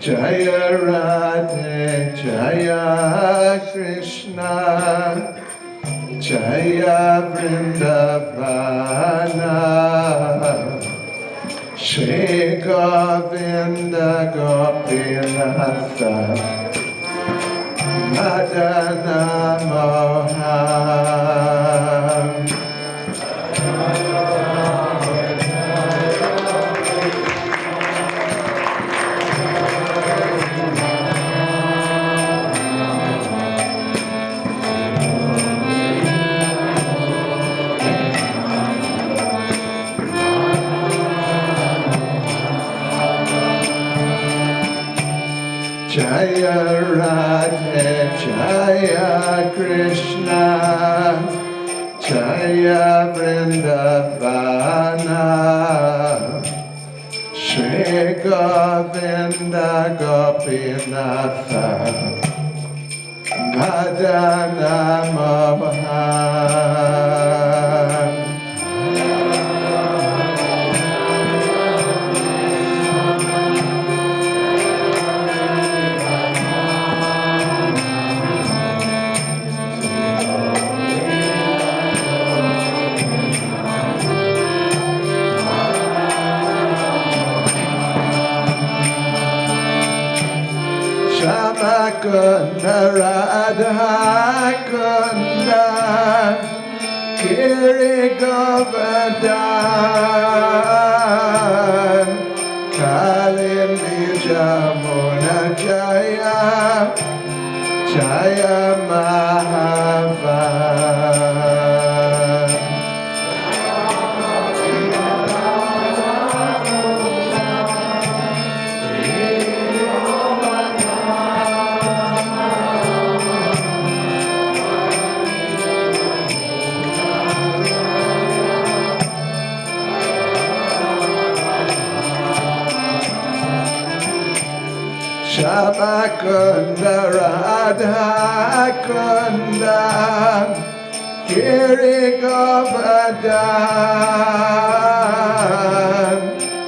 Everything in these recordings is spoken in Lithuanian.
Jaya Radhe Jaya Krishna Jaya Vrindavana Shri Govinda Gopinatha Madana Mohan Jaya Radhe Jaya Krishna Jaya Vrindavana Shri Govinda Gopinatha Madana Mohan Kunda Radha Kunda Giri Govardhan Kalindi Jamuna Jaya Jaya Mahavan Shama Kunda Radha Kunda Giri Govardhan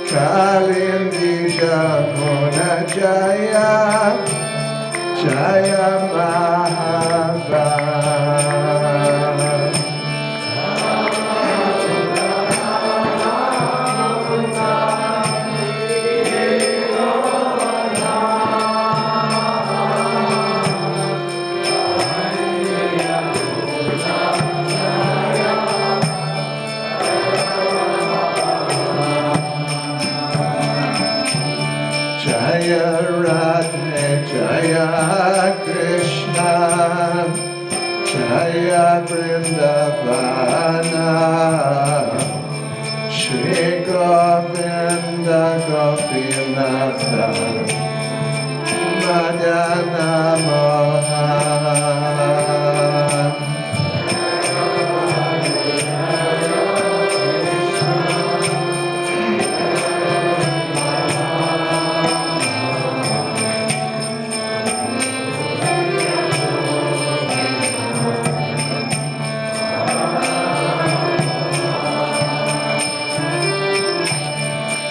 Kalindi Jamuna Jaya Jaya Mahavan Jaya Radhe Jaya Krishna Jaya Vrindavana Shri Govinda Gopinatha Madana Mohan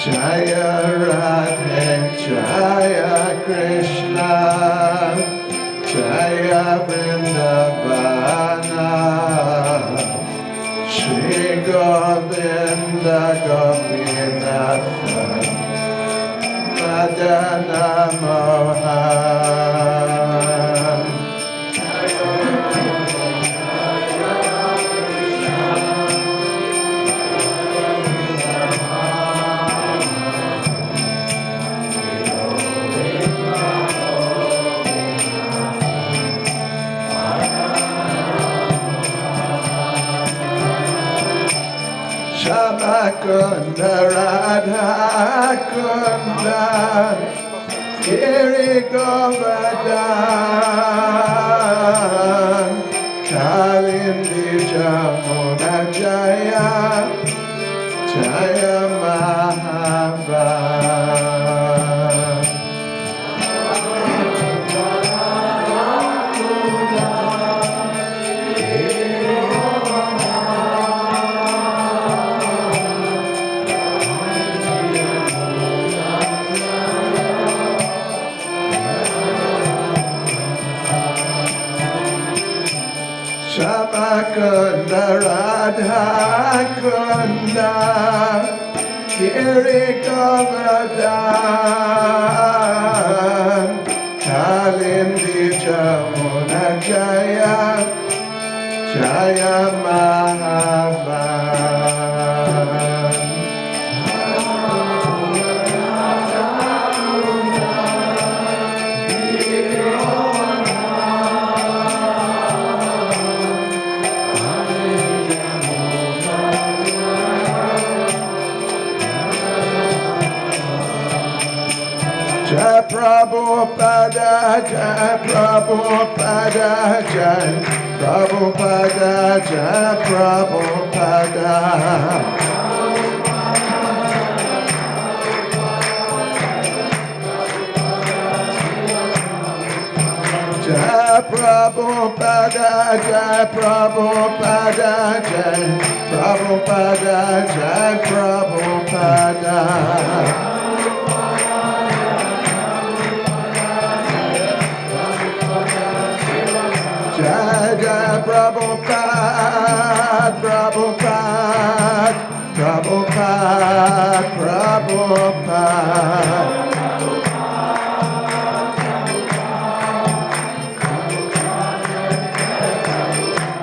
Jaya Radhe Jaya Krishna Jaya Vrindavana Shri Govinda Gopinatha Madana Mohan Shama Kunda Radha Kunda Giri Govardhan Kalindi Jamuna Jaya Jaya Mahavan Kunda Radha Kunda Giri Govardhan Kalindi Jamuna Jaya Jaya Mahavan. Jai Prabhupada, Jai Prabhupada, Jai Prabhupada, Jai Prabhupada. Jai Prabhupada, Jai Prabhupada, Jai Prabhupada, Jai Prabhupada. Jai Jai Prabhupada, Prabhupada, Prabhupada, Prabhupada.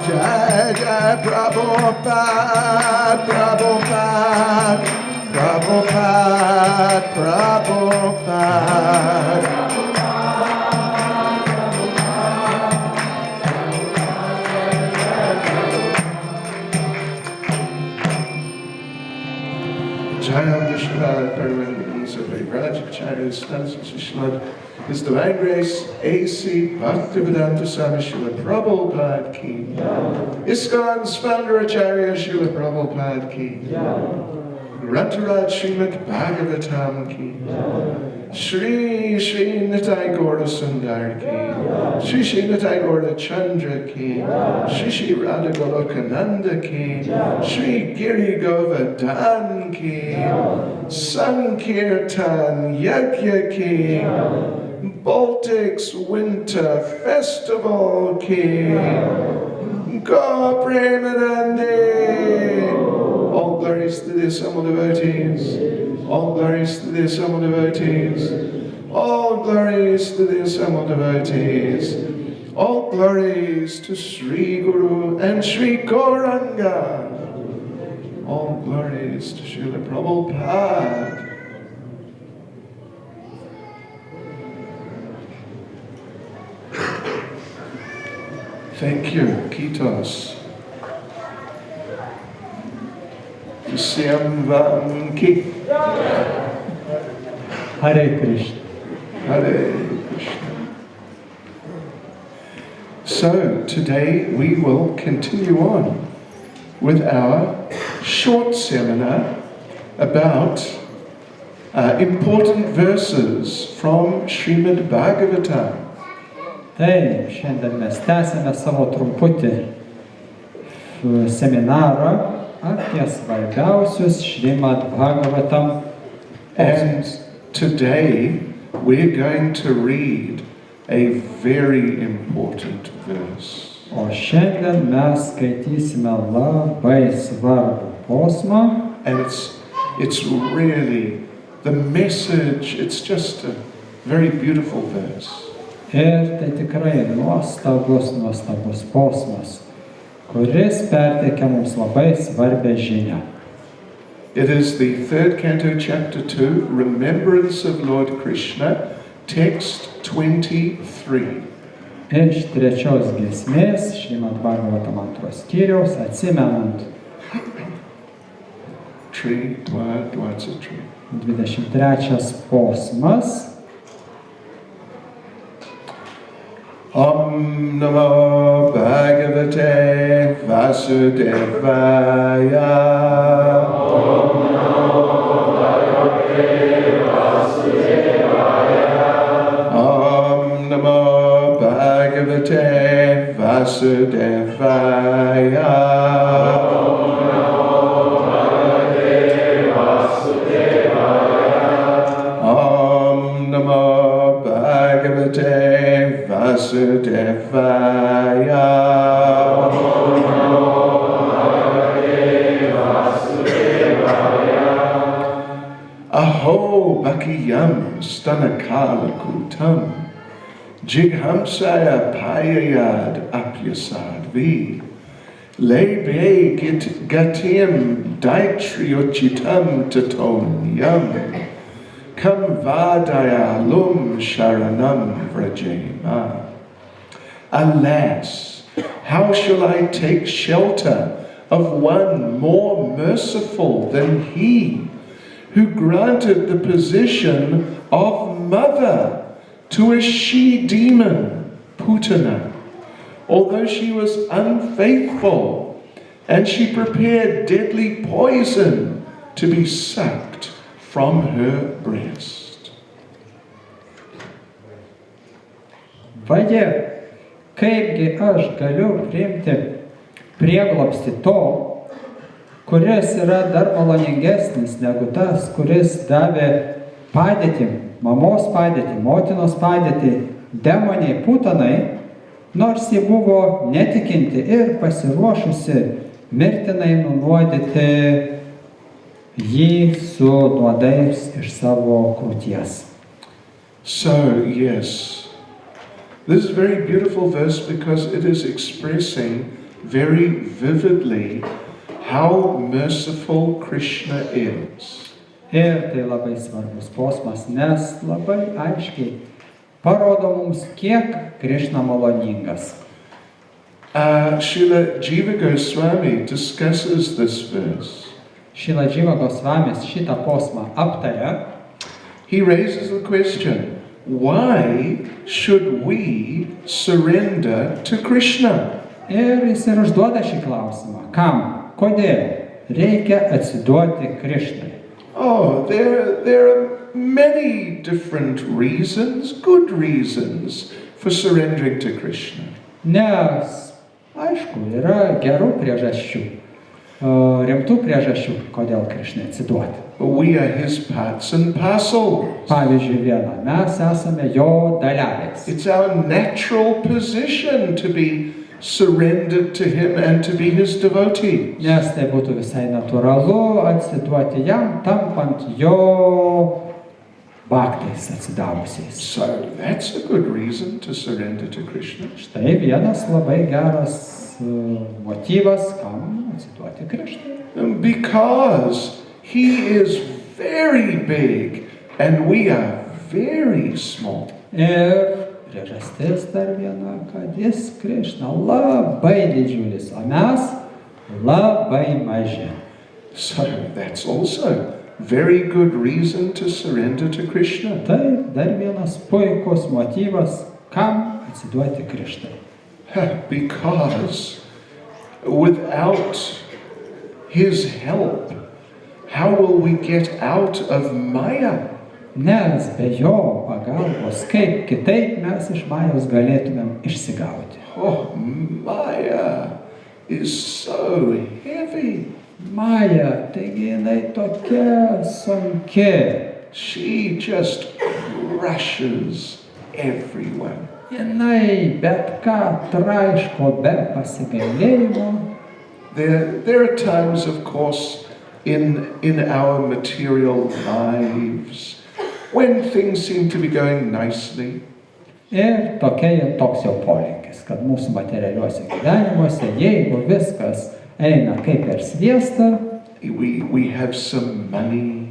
Jai Jai Prabhupada, Prabhupada, Prabhupada, Prabhupada. Jayam Vishwad Paramahansa Vairajacharya Stansis Vishwad His Divine Grace A.C. Bhaktivedanta Swami Srila Prabhupada Ki. ISKCON's founder Acharya Srila Prabhupada Ki. Grantaraj Srimad Bhagavatam Ki. Shri Shri Nitai Gaura Sundar Ki. Shri Shri Nitai Gaura Chandra Ki. Shri Shri Radha Golokananda Ki. Shri Giri Govardhan Ki. Sankirtan Yajna Ki. Baltic's Winter Festival Ki. Go Premanande. All glories to the assembled devotees. All glories to the assembled devotees. All glories to the assembled devotees. All glories to Sri Guru and Sri Gauranga. All glories to Srila Prabhupada. Thank you, Kitos. Syamvam Ki. Hare Krishna. Hare Krishna. So today we will continue on with our short seminar about important verses from Srimad Bhagavatam. Taip, šiandien mes tęsime savo trumputį seminarą apie svarbiausius Srimad Bhagavatam posmus. And today we're going to read a very important verse. O šiandien mes skaitysime labai svarbų posmą. And it's really the message, it's just a very beautiful verse. Ir tai tikrai nuostabus posmas, kuris perteikia mums labai svarbią žinią. It is the 3rd canto, chapter 2, Remembrance of Lord Krishna, text 23. Iš 3 giesmės, Srimad Bhagavatam 2 skyriaus, atsimenant 23 posmas. Om Namo Bhagavate Vasudevaya. Om Namo Bhagavate Vasudevaya. Om Namo Bhagavate Vasudevaya. Om Namo Bhagavate Vasudevaya. Om Namo Bhagavate Vasudevaya. Om Namo bakiyam stanakala kutam. Jighamsaya payayad apyasad vi. Lebe gatim daitriochitam taton yam. Kam vadaya lum sharanam vrajema. Alas, how shall I take shelter of one more merciful than he, who granted the position of mother to a she-demon, Putana, although she was unfaithful, and she prepared deadly poison to be sucked from her breast. Vaje, kaipgi aš galiu priimti prieglobstį to, kuris yra dar maloningesnis negu tas, kuris davė padėtį, mamos padėtį, motinos padėtį, demoniai Putanai, nors ji buvo netikinti ir pasiruošusi mirtinai nunuodyti jį su nuodais iš savo krūties. So, yes, this is a very beautiful verse because it is expressing very vividly how merciful Krishna is. Ir tai labai svarbus posmas, nes labai aiškiai parodo mums, kiek Krishna maloningas. Srila Jiva Goswami discusses this verse. Srila Jiva Goswamis šitą posmą aptaria. He raises the question, why should we surrender to Krishna? Ir jis ir užduoda šį klausimą. Kam? Kodėl reikia atsiduoti Krishnai? Oh, there are many different reasons, good reasons for surrendering to Krishna. Nes, aišku, yra gerų priežasčių, rimtų priežasčių, kodėl Krishnai atsiduoti. We are his parts and parcels. Pavyzdžiui, viena, mes esame jo dalelės. It's our natural position to be surrendered to him and to be his devotee. Nes tai būtų visai natūralu atsiduoti jam, tampant jo bhaktais atsidavusiais. So that's a good reason to surrender to Krishna. Štai vienas labai geras motyvas, kam atsiduoti Krishnai. Because he is very big and we are very small. Ir priežastis dar viena, kad jis Krishna labai didžiulis, o mes labai maži. So that's also very good reason to surrender to Krishna. Tai dar vienas puikus motyvas, kam atsiduoti Krishnai. Because without his help, how will we get out of Maya? Nes be jo pagalbos, kaip kitaip mes iš Majos galėtumėm išsigauti. Oh, Maya is so heavy. Maja, taigi jinai tokia sunki. She just crushes everyone. Jinai bet ką traiško be pasigailėjimo. There are times, of course, in our material lives when things seem to be going nicely. Ir toks jau polinkis, kad mūsų materialiuose gyvenimuose, jeigu viskas eina kaip per sviestą, We have some money.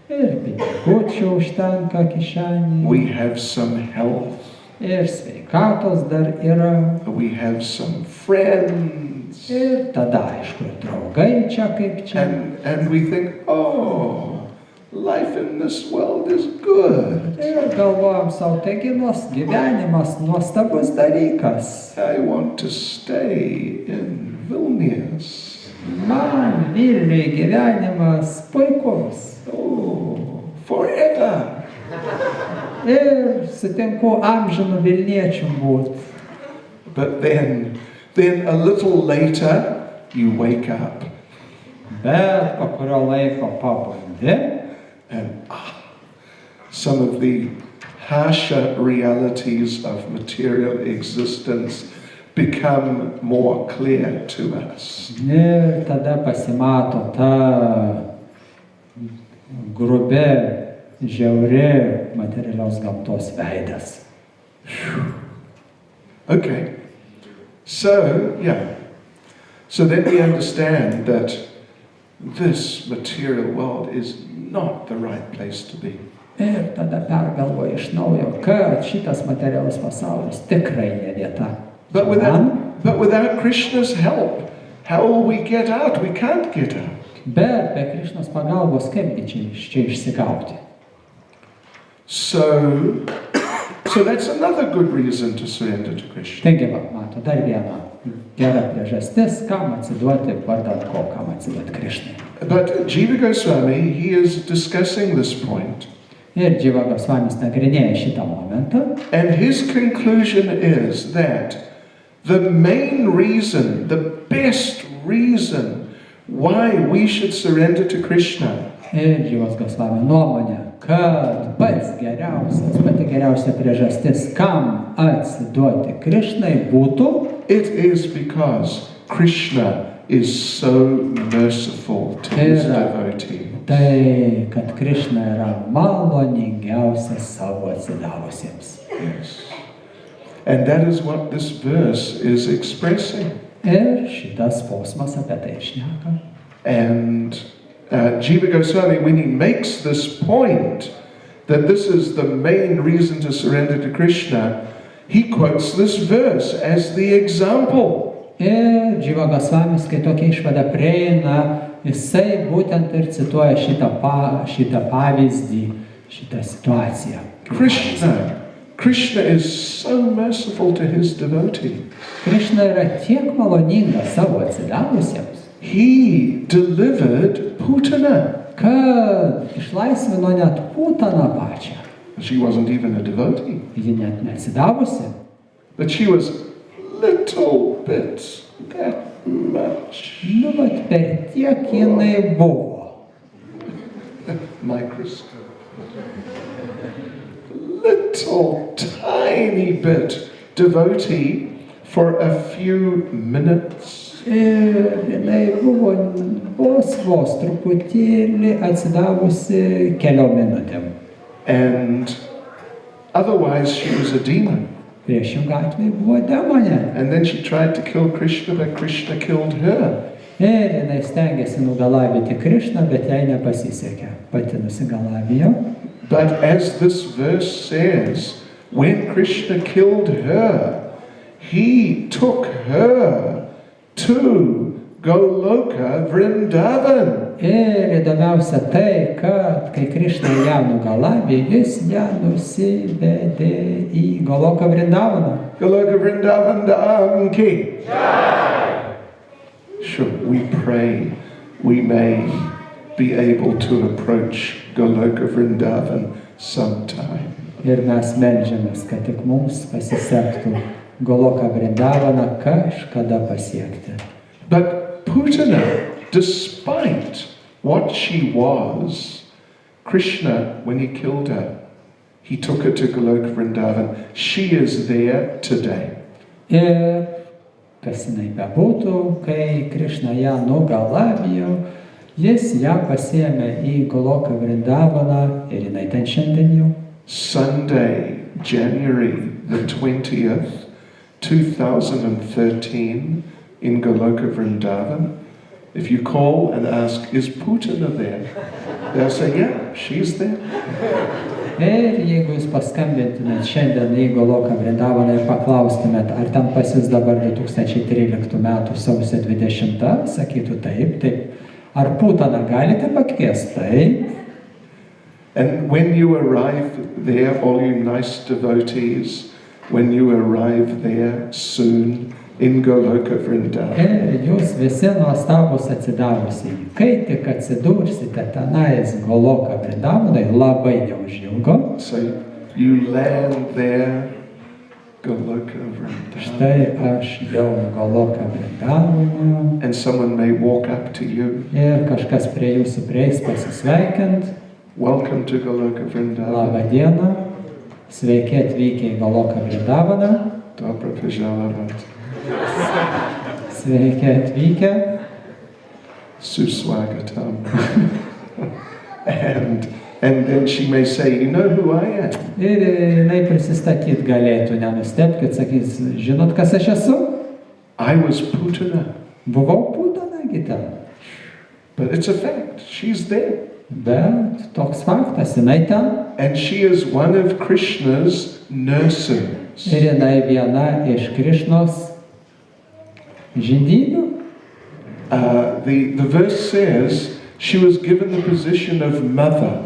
ir pinigučių užtenka kišenėje, We have some health. ir sveikatos dar yra, We have some friends. ir tada, aišku, ir draugai čia kaip čia. And we think, oh, life in this world is good. Ir galvojam savo, taigi gyvenimas nuostabus dalykas. I want to stay in Vilnius. Man Vilniuje gyvenimas puikus. Oh, forever. Ir sutinku amžinų Vilniečių būt. But then a little later, you wake up Bet po kurio laiko pabundi, and some of the harsher realities of material existence become more clear to us. ir tada pasimato ta grubi žiauri materialios gamtos veidas. Okay. So, yeah. So then we understand that this material world is not the right place to be. Ir tada pergalvoju iš naujo, kad šitas materialus pasaulis tikrai ne vieta. But without Krishna's help, how will we get out? We can't get out. Bet be Krišnos pagalbos kaipgi čia išsigauti? So that's another good reason to surrender to Krishna. Taigi, mato, dar viena gera priežastis, kam atsiduoti vardan ko, kam atsiduoti Krišnai. But Jiva Goswami, he is discussing this point. Ir Jiva Goswamis nagrinėja šitą momentą. And his conclusion is that the main reason, the best reason why we should surrender to Krishna Ir Jivas Goswami nuomonė, kad pati geriausia priežastis, kam atsiduoti Krišnai būtų, it is because Krishna is so merciful to his devotees. Tai, kad Krišna yra maloningiausias savo atsidavusiems. Yes. And that is what this verse is expressing. Ir šitas posmas apie tai šneka. And Jiva Goswami, when he makes this point, that this is the main reason to surrender to Krishna, he quotes this verse as the example. Ir Jiva Goswamis, kai tokia išvada prieina, jisai būtent ir cituoja šitą pavyzdį, šitą situaciją. Krishna is so merciful to his devotee. Krishna yra tiek maloningas savo atsidavusiems. He delivered Putana. Kad išlaisvino net Putaną pačią. She wasn't even a devotee. Ji net neatsidavusi. But she was little bit that much. Nu, bet per tiek jinai buvo. Microscope. Little tiny bit devotee for a few minutes. Ir jinai buvo vos truputėlį atsidavusi keliom minutėm. And otherwise she was a demon. Priešingų atveju buvo demonė. And then she tried to kill Krishna, but Krishna killed her. Ir jinai stengiasi nugalabyti Krišną, bet jai nepasisekė. Pati nusigalabijo. But as this verse says, when Krishna killed her, he took her to Goloka Vrindavan. Ir įdomiausia tai, kad kai Krišna ją nugalabė, jis ją nusivedė į Goloka Vrindavaną. Goloka Vrindavan Dham ki. Sure, we pray we may be able to approach Goloka Vrindavan sometime. Ir mes meldžiamės, kad tik mums pasisektų Goloka Vrindavaną kažkada pasiekti. But Putana, despite what she was, Krishna, when he killed her, he took her to Goloka Vrindavan. She is there today. Ir kas jinai bebūtų, kai Krišna ją nugalabijo, jis ją pasiėmė į Goloka Vrindavaną ir jinai ten šiandien jau. Sunday, January the 20th, 2013, in Goloka Vrindavan. If you call and ask, is Putana there? They'll say, yeah, she's there. Ir jeigu jūs paskambintumėt šiandien į Goloka Vrindavaną ir paklaustumėt, ar ten pas jus dabar 2013 metų sausio 20, sakytų taip. Ar Putaną galite pakviesti? Taip. And when you arrive there, all you nice devotees, when you arrive there soon in Goloka Vrindavan. Ir jūs visi nuostabūs atsidavusiai, kai tik atsidursite tenais Goloka Vrindavanai, labai neužilgo. So you land there, Goloka Vrindavan. Štai aš jau Goloka Vrindavane. And someone may walk up to you. Ir kažkas prie jūsų prieis pasisveikint. Welcome to Goloka Vrindavan. Labą dieną. Sveiki atvykę į Goloka Vrindavaną. Dobra Pajalavat. Sveiki atvykę. Suswagatam. And And then she may say, you know who I am? Ir jinai prisistatyt galėtų, nenustebti, kad sakys, žinot, kas aš esu? I was Putana. Buvau Putana ten. But it's a fact. She's there. Bet toks faktas, jinai ten. And she is one of Krishna's nurses. Ir jinai viena iš Krišnos žindynių. The verse says she was given the position of mother.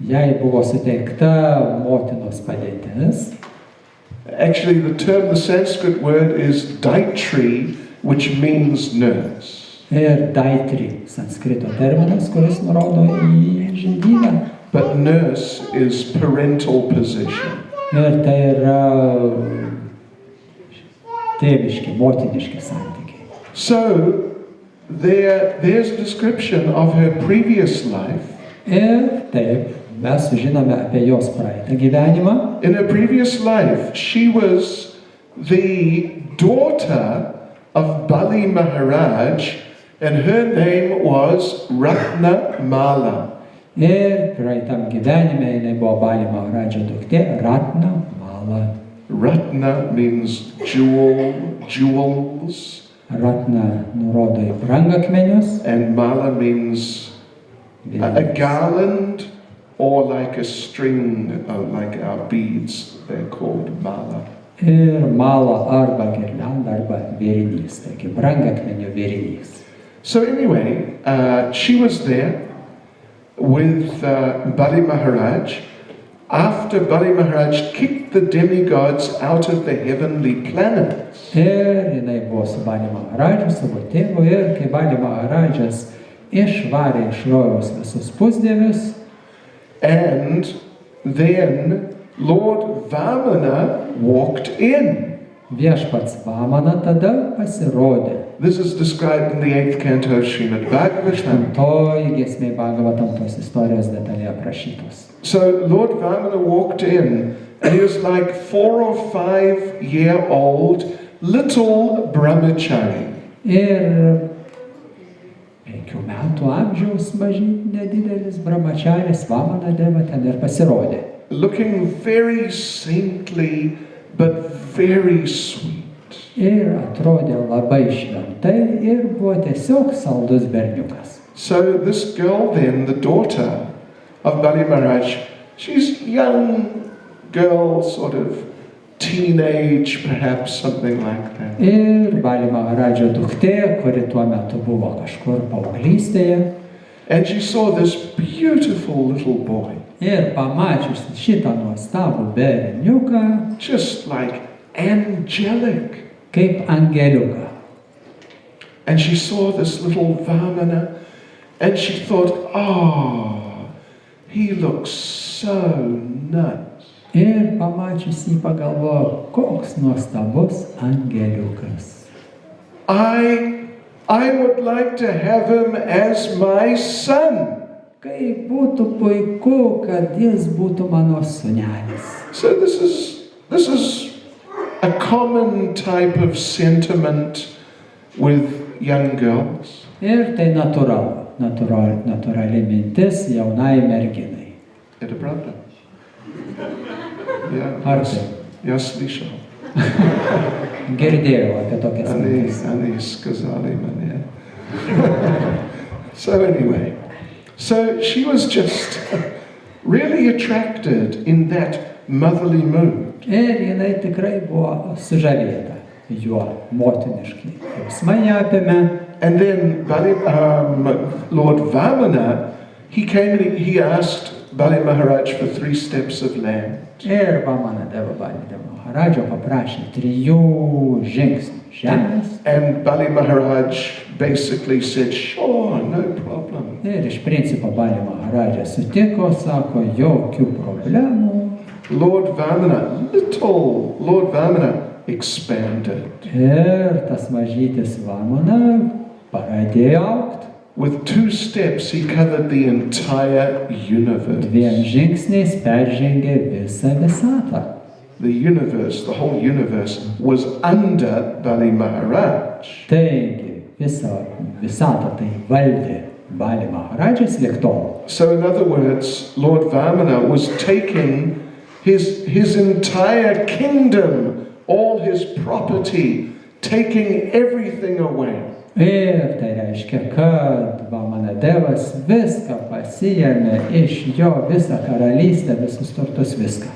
Jai buvo suteikta motinos padėtis. Actually, the Sanskrit word is daitri, which means nurse. Ir daitri, sanskrito terminas, kuris nurodo į žindyną. But nurse is parental position. Ir tai yra tėviški, motiniški santykiai. So, there's a description of her previous life. Ir taip, mes sužinome apie jos praeitą gyvenimą. In her previous life, she was the daughter of Bali Maharaj, and her name was Ratna Mala. Ir praeitam gyvenime jinai buvo Bali Maharadžo duktė Ratna Mala. Ratna means jewels. Ratna nurodo į brangakmenius. And Mala means a garland or like a string, like our beads, they're called mala. Ir mala arba girlianda arba vėrinys, taigi brangakmenio vėrinys. So anyway, she was there with Bali Maharaj after Bali Maharaj kicked the demigods out of the heavenly planets. Ir jinai buvo su Bali Maharadžu, savo tėvu, ir kai Bali Maharadžas išvarė iš rojaus visus pusdievius. And then Lord Vamana walked in. Viešpats Vamana tada pasirodė. This is described in the 8th canto of Srimad Bhagavatam. Aštuntoji giesmė Bhagavatam tos istorijos detaliai aprašytos. So Lord Vamana walked in, and he was like 4 or 5 year old little brahmachari. Ir 5 metų amžiaus nedidelis brahmacharis Vamana deva ten ir pasirodė. Looking very saintly, but very sweet. Ir atrodė labai šventai ir buvo tiesiog saldus berniukas. So this girl then, the daughter of Bali Maharaj, she's young girl, sort of teenage, perhaps, something like that. Ir Bali Maharadžo duktė, kuri tuo metu buvo kažkur paauglystėje. And she saw this beautiful little boy. Ir pamačius šitą nuostabų berniuką, Just like angelic. kaip angeliuką. And she saw this little Vamana, and she thought, oh, he looks so nice. Ir pamačius jį pagalvojo, koks nuostabus angeliukas. I would like to have him as my son. Kaip būtų puiku, kad jis būtų mano sūnelis. So this is a common type of sentiment with young girls. Ir tai natūrali mintis jaunai merginai. Это правда? Я слышал. Girdėjau apie tokias mintis. Они сказали мне. So anyway, so she was just really attracted in that motherly mood. Ir jinai tikrai buvo sužavėta juo motiniškai. Jausmai ją apėmė. And then Lord Vamana, he came and he asked Bali Maharaj for 3 steps of land. Ir Vamana deva Bali Maharadžo paprašė 3 žingsnių žemės. And Bali Maharaj basically said, sure, no problem. Ir iš principo Bali Maharadžas sutiko, sako, jokių problemų. Lord Vamana expanded. Ir tas mažytis Vamana pradėjo augti. With 2 steps, he covered the entire universe. 2 žingsniais peržengė visą visatą. The universe, the whole universe, was under Bali Maharaj. Taigi, visą visatą tai valdė Bali Maharadžas lig tol. So in other words, Lord Vamana was taking his entire kingdom, all his property, taking everything away. Ir tai reiškia, kad Vamanadevas viską pasiėmė iš jo, visą karalystę, visus turtus, viską.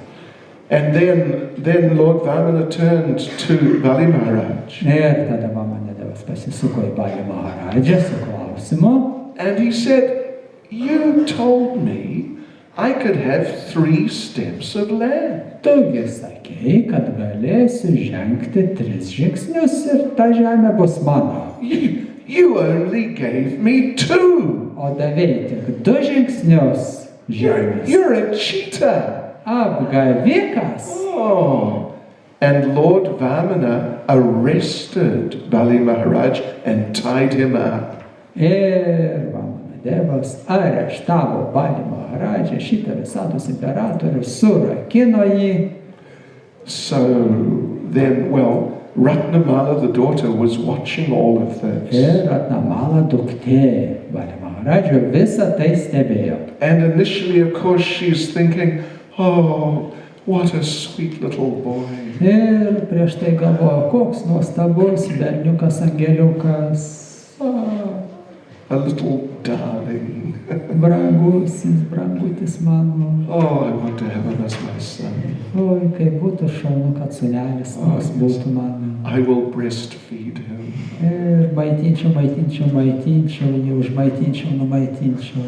And then Lord Vamana turned to Bali Maharaj. Ir tada Vamanadevas pasisuko į Bali Maharadžą su klausimu. And he said, "You told me I could have 3 steps of land." Tugi sakei, kad galėsiu žengti 3 žingsnius ir ta žemė bus mano. You only gave me 2. O davei tik 2 žingsnius žemės. You're a cheater. Apgavikas. Oh. And Lord Vamana arrested Bali Maharaj and tied him up. Ir Vamanadevas areštavo Bali Maharadžą, šitą visatos imperatorių, surakino jį. So then, well, Ratnamala, the daughter, was watching all of this. Ir Ratnamala duktė Bali Maharadžo visą tai stebėjo. And initially, of course, she's thinking, "Oh, what a sweet little boy." Ir prieš tai galvojo, koks nuostabus berniukas, angeliukas. A little darling. Brangutis mano. Oh, I want to have him as my son. Oi, kaip būtų šaunu, kad sūnelis toks būtų mano. I will breastfeed him. Ir maitinčiau, jį užmaitinčiau, numaitinčiau.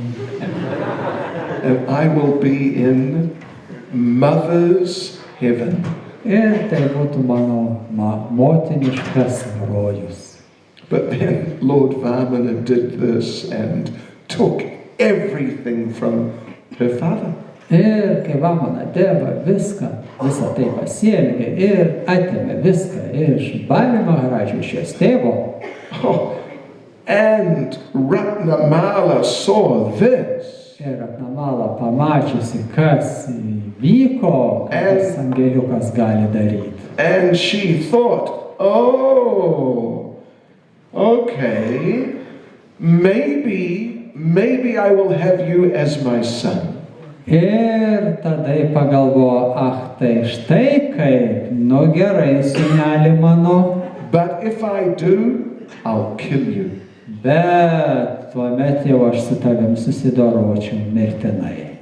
And I will be in mother's heaven. Ir tai būtų mano motiniškas rojus. But then Lord Vamana did this and took everything from her father. Ir kai Vamanadeva visą tai pasielgė ir atėmė viską iš Bali Maharadžo, iš jos tėvo. Oh, and Ratnamala saw this. Ir Ratnamala pamačiusi, kas vyko, kas angeliukas gali daryti. And she thought, oh, okay, maybe I will have you as my son. Ir tada pagalvojo, tai štai kaip, gerai, sūneli mano. But if I do, I'll kill you. Bet tuomet jau aš su tavim susidoročiau mirtinai.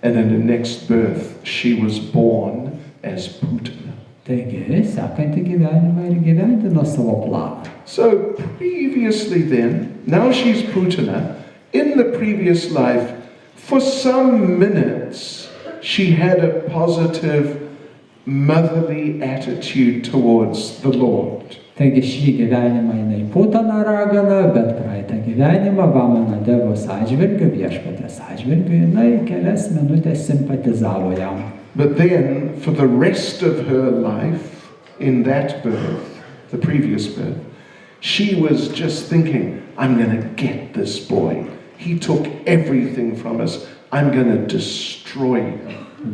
And in the next birth, she was born as Putana. Taigi, sekantį gyvenimą ir gyvendino savo planą. So previously then, now she's Putana, in the previous life, for some minutes, she had a positive, motherly attitude towards the Lord. Taigi šį gyvenimą jinai Putana ragana, bet praeitą gyvenimą Vamanadevos atžvilgiu, viešpatės atžvilgiu, jinai kelias minutės simpatizavo jam. But then, for the rest of her life, in that birth, the previous birth, she was just thinking, I'm going to get this boy. He took everything from us. I'm going to destroy him.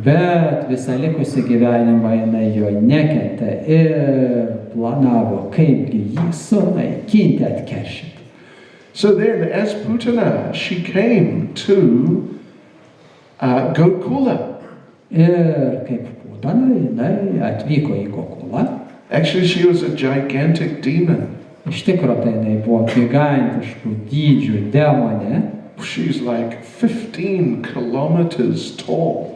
Bet visą likusį gyvenimą jinai jo nekentė ir planavo, kaipgi jį sunaikinti, atkeršyti. So then, as Putana, she came to Gokula. Ir kaip Putana, jinai atvyko į Gokulą. Actually, she was a gigantic demon. Iš tikro tai jinai buvo gigantiškų dydžių demonė. She's like 15 kilometers tall.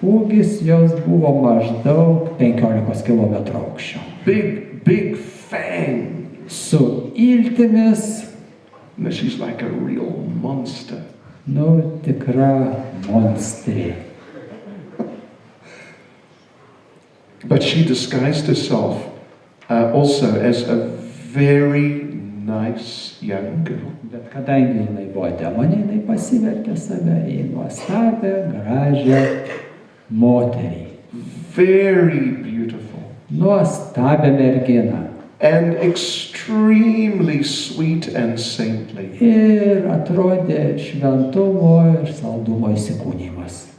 Ūgis jos buvo maždaug 15 km aukščio. Big fang. Su iltimis. And she's like a real monster. Tikra monstrė. But she disguised herself also as a very nice young girl. Bet kadangi jinai buvo demonė, jinai pasivertė save į nuostabią, gražią moterį. Very beautiful. Nuostabią merginą. And extremely sweet and saintly. Ir atrodė šventumo ir saldumo įsikūnymas.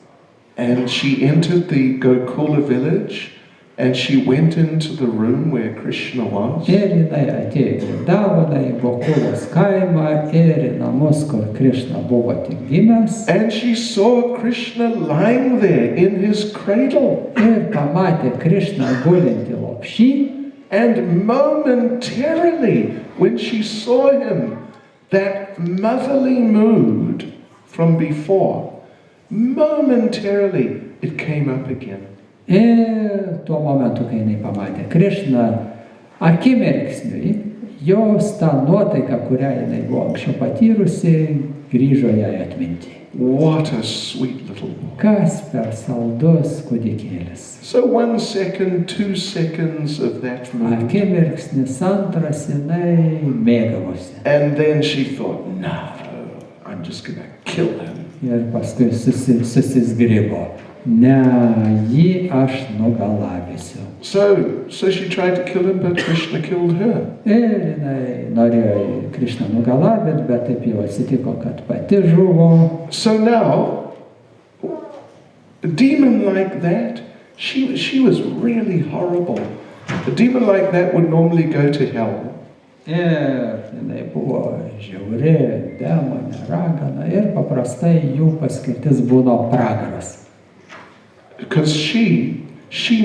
And she entered the Gokula village and she went into the room where Krishna was. Ir jinai atėjo į Vrindavanę, į Gokulos kaimą ir į namus, kur Krishna buvo tik gimęs. And she saw Krishna lying there in his cradle. Ir pamatė Krishną gulintį lopšį. And momentarily, when she saw him, that motherly mood from before, momentarily it came up again. Ir tuo momentu, kai jinai pamatė Krishną, akimirksniui jos ta nuotaika, kurią jinai buvo anksčiau patyrusi, grįžo jai atminti. What a sweet little boy. Kas per saldus kūdikėlis. So 1 second, 2 seconds of that mood. Akimirksnis, antras, jinai mėgavosi. And then she thought, no, I'm just going to kill him. Ir paskui susizgribo. Ne, jį aš nugalabysiu. So she tried to kill him, but Krishna killed her. Ir jinai norėjo Krishną nugalabyti, bet taip jau atsitiko, kad pati žuvo. So now, a demon like that, she was really horrible. A demon like that would normally go to hell. Ir jinai buvo žiauri, demonė, ragana ir paprastai jų paskirtis būna pragaras. Because she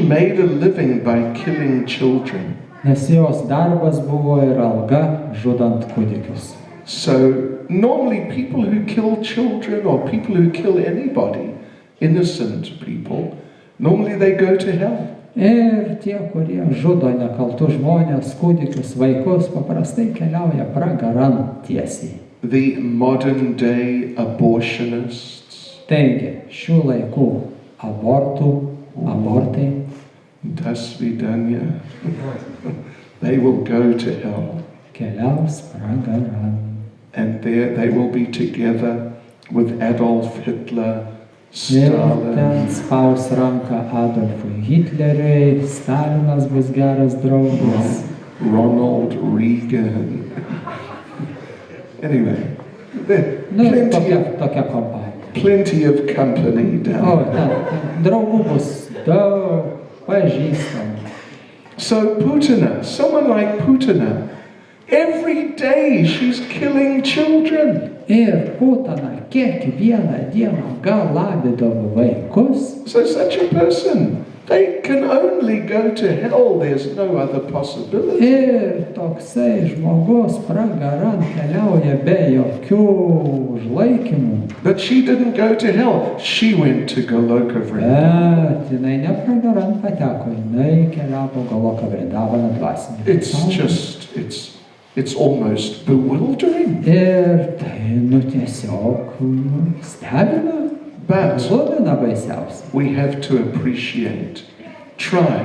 made a living by killing children. Nes jos darbas buvo ir alga žudant kūdikius. So normally people who kill children or people who kill anybody, innocent people, normally they go to hell. Ir tie, kurie žudo nekaltus žmonės, kūdikius, vaikus, paprastai keliauja pragaran tiesiai. The modern day abortionists. Taigi, šių laikų abortai, Tasvidanya, they will go to hell. keliaus pragaran. And there they will be together with Adolf Hitler, Ir ten Stalin, spaus ranką Adolfui Hitleriui, Stalinas bus geras draugas. Ronald Reagan. Anyway, there Nu, plenty tokia kompanija. plenty of company O, down there. ten draugų bus daug, pažįstamų. So Putina, someone like Putina, every day she's killing children. Ir Putana kiekvieną dieną galabydavo vaikus. So such a person, they can only go to hell. There's no other possibility. Ir toksai žmogus pragaran keliauja be jokių užlaikymų. But she didn't go to hell. She went to Goloka Vrindavan. Bet jinai ne pragaran pateko, jinai keliavo Goloka Vrindavaną dvasinį. It's almost bewildering. Ir tai tiesiog stebina, But glumina baisiausia. we have to try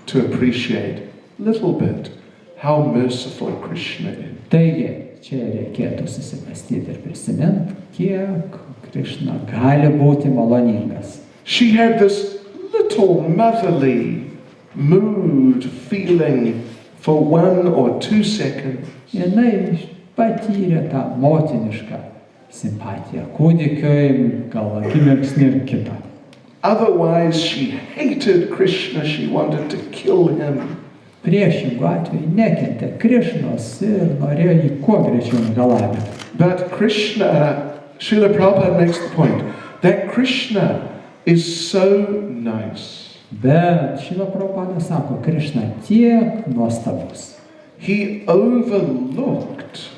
to appreciate little bit how merciful Krishna is. Taigi, čia reikėtų susimastyti ir prisiminti, kiek Krishna gali būti maloningas. She had this little motherly mood, feeling for 1 or 2 seconds. Jinai patyrė tą motinišką simpatiją kūdikiui, gal akimirksnį ir kitą. Otherwise, she hated Krishna. She wanted to kill him. Priešingų atveju nekentė Krišnos ir norėjo jį kuo greičiau nugalabyti. But Krishna, Srila Prabhupada makes the point that Krishna is so nice. Bet Šrila Prabhupada sako, Krišna tiek nuostabus. He overlooked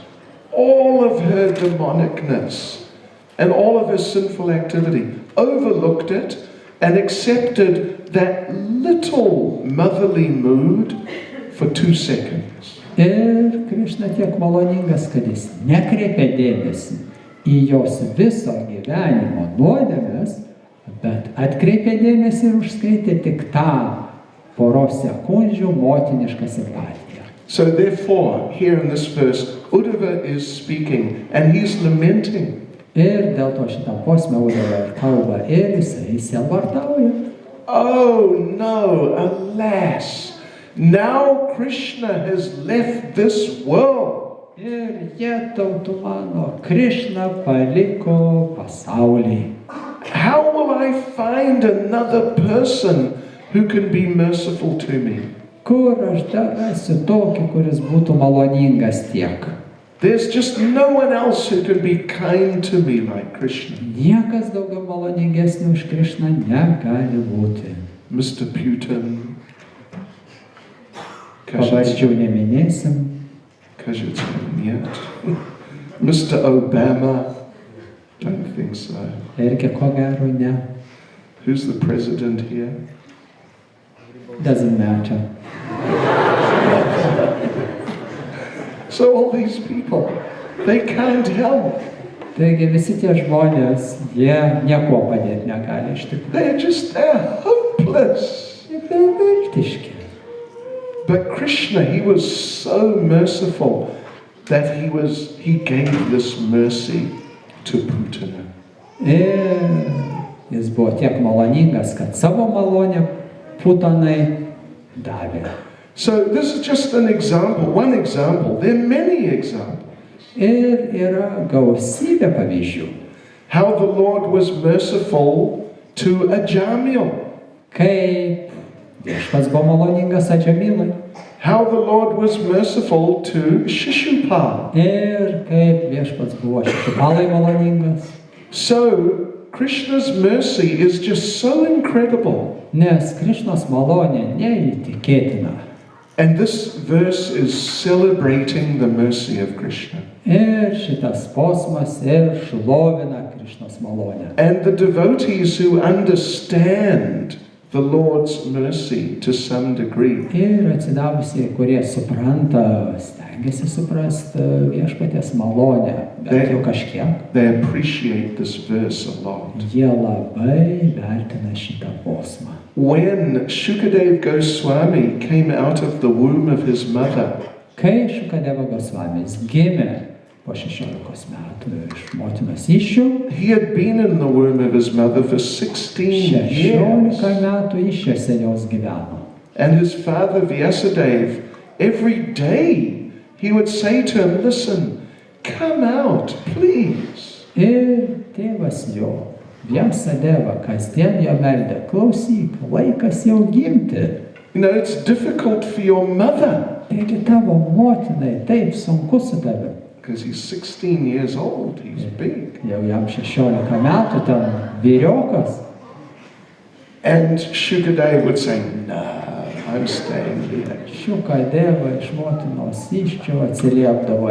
all of her demonicness and all of her sinful activity, overlooked it and accepted that little motherly mood for 2 seconds. Ir Krišna tiek maloningas, kad jis nekreipė dėmesį į jos viso gyvenimo nuodėmes, bet atkreipė dėmesį ir užskaitė tik tą poros sekundžių motinišką simpatiją. So therefore, here in this verse, Uddhava is speaking and he's lamenting. Ir dėl to šitam posme Uddhava kalba ir jisai sielvartauja. Oh no, alas, now Krishna has left this world. Ir jie tautų mano, Krišna paliko pasaulį. How will I find another person who can be merciful to me? Kur aš dar rasiu tokį, kuris būtų maloningas tiek? There's just no one else who can be kind to me like Krishna. Niekas daugiau maloningesnio už Krišną negali būti. Mr. Putin. Pavardžių neminėsim. Mr. Obama. Don't think so. Irgi ko gero ne. Who's the president here? Doesn't matter. So all these people, they can't help. Taigi visi tie žmonės, jie nieko padėti negali iš tikrųjų. They're hopeless. Jie beviltiški. But Krishna, he was so merciful that he gave this mercy to Putin. Ir jis buvo tiek maloningas, kad savo malonę Putinai davė. So this is just an example, one example. There are many examples. Ir yra gausybė pavyzdžių. How the Lord was merciful to Ajamil. Kaip viešpats buvo maloningas Adžamilai. How the Lord was merciful to Shishupal. Ir kaip viešpats buvo Šišupalai maloningas. So Krishna's mercy is just so incredible. Nes Krišnos malonė neįtikėtina. And this verse is celebrating the mercy of Krishna. Ir šitas posmas ir šlovina Krišnos malonę. And the devotees who understand the Lord's mercy to some degree. Ir atsidavusiai, kurie supranta, stengiasi suprasti viešpaties malonę, bet jau kažkiek. They appreciate this verse a lot. Jie labai vertina šitą posmą. When Shukadeva Goswami came out of the womb of his mother, kai Šukadeva Gosvamis gimė po 16 metų iš motinos įsčių, he had been in the womb of his mother for 16 years. 16 metų įsčiose jos gyveno. And his father Vyasadeva, every day he would say to him, listen, come out, please. Ir tėvas jo, Vyasadeva, kasdien jo meldė, klausyk, laikas jau gimti. You know, it's difficult for your mother. Taigi tavo motinai taip sunku su tavim. Because he's 16 years old, he's big. Jau jam 16 metų, ten vyriokas. And Shukadeva would say, no, I'm staying here. Šukadeva iš motinos įsčių atsiliepdavo,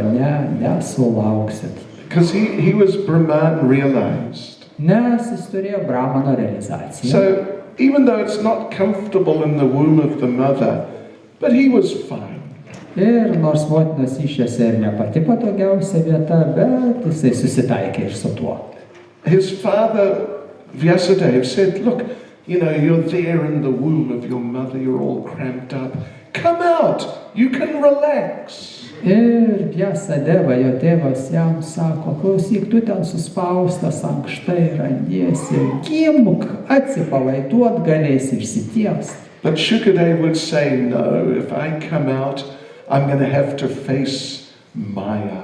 nesulauksit. Because he was Brahman realized. Nes jis turėjo Brahmano realizaciją. So even though it's not comfortable in the womb of the mother, but he was fine. Ir nors motinos įsčiose ir ne pati patogiausia vieta, bet jisai susitaikė ir su tuo. His father, Vyasadeva, said, look, you know, you're there in the womb of your mother, you're all cramped up. Come out, you can relax. Ir Vyasadeva, jo tėvas jam sako, klausyk, tu ten suspaustas ankštai randiesi, gimk, atsipalaiduot galėsi išsitiest. But Shukadeva would say, no, if I come out, I'm going to have to face Maya.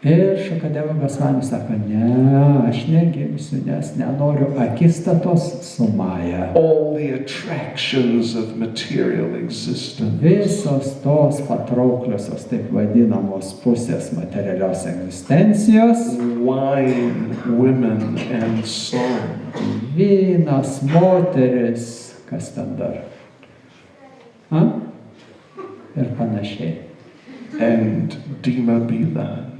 Ir Šukadeva Gosvamis sako, ne, aš negimsiu, nes nenoriu akistatos su Maja. All the attractions of material existence. Visos tos patraukliosios, taip vadinamos pusės materialios egzistencijos. Wine, women, and song. Vynas, moteris, kas ten dar? Ir panašiai. And Dima Bilan.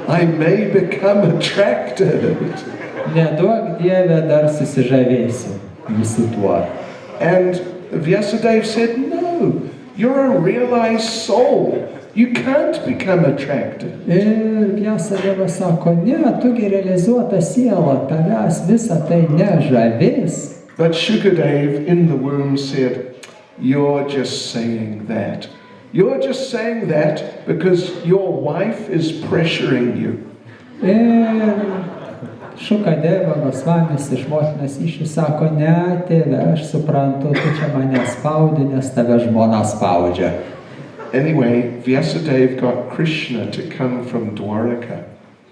I may become attracted. Neduok Dieve, dar susižavėsiu visu tuo. And Vyasadeva said, no, you're a realized soul. You can't become attracted. Ir Vyasadeva sako, ne, tugi realizuota siela, tavęs visa tai nežavės. But Shukadeva in the womb said, you're just saying that. You're just saying that because your wife is pressuring you. Ir Šukadeva Gosvamis iš motinos įsčių sako, ne, tėve, aš suprantu, tu čia mane spaudi, nes tave žmona spaudžia. Anyway, Vyasadeva got Krishna to come from Dwaraka.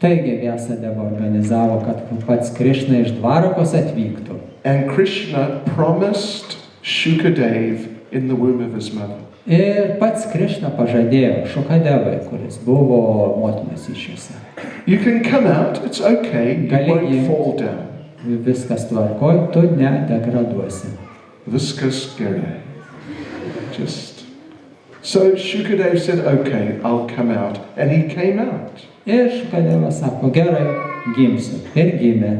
Taigi Vyasadeva organizavo, kad pats Krišna iš Dvarakos atvyktų. And Krishna promised Shukadev in the womb of his mother. Ir pats Krišna pažadėjo Šukadevai, kuris buvo motinos įsčiose. You can come out, it's okay, you won't fall down. Viskas tvarkoj, tu nedegraduosi. Viskas gerai. Just. So Shukadev said, okay, I'll come out. And he came out. Ir Šukadevas sako, gerai, gimsiu. Ir gimė.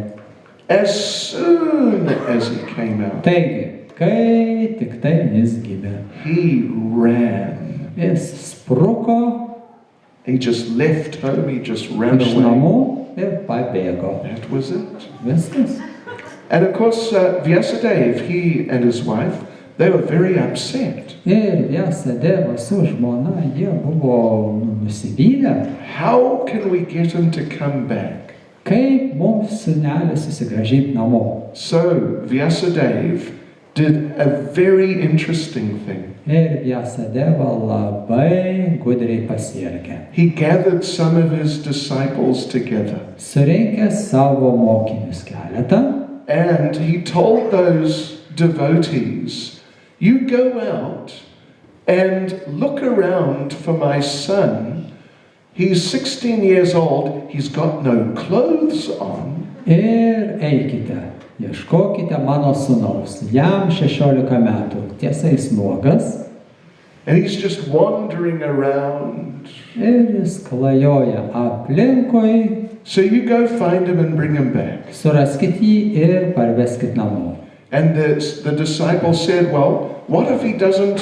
As soon as he came out, Taigi, kai tik tai jis gimė, he ran. jis spruko He just left home, he just ran iš away. namų ir pabėgo. That was it. Viskas. And of course, Vyasadev, he and his wife, they were very upset. Ir Vyasadeva su žmona, jie buvo nusivylę. How can we get him to come back? Kaip mums sūnelį susigrąžinti namo? So Vyasadev did a very interesting thing. Ir Vyasadeva labai gudriai pasielgė. He gathered some of his disciples together Surinkė savo mokinius keletą and he told those devotees, you go out and look around for my son. He's 16 years old, he's got no clothes on. ir eikite, ieškokite mano sūnaus. Jam 16 metų, tiesa jis nuogas And he's just wandering around. ir jis klajoja aplinkui. So you go find him and bring him back. Suraskit jį ir parveskit namo. And the disciple said, well, what if he doesn't,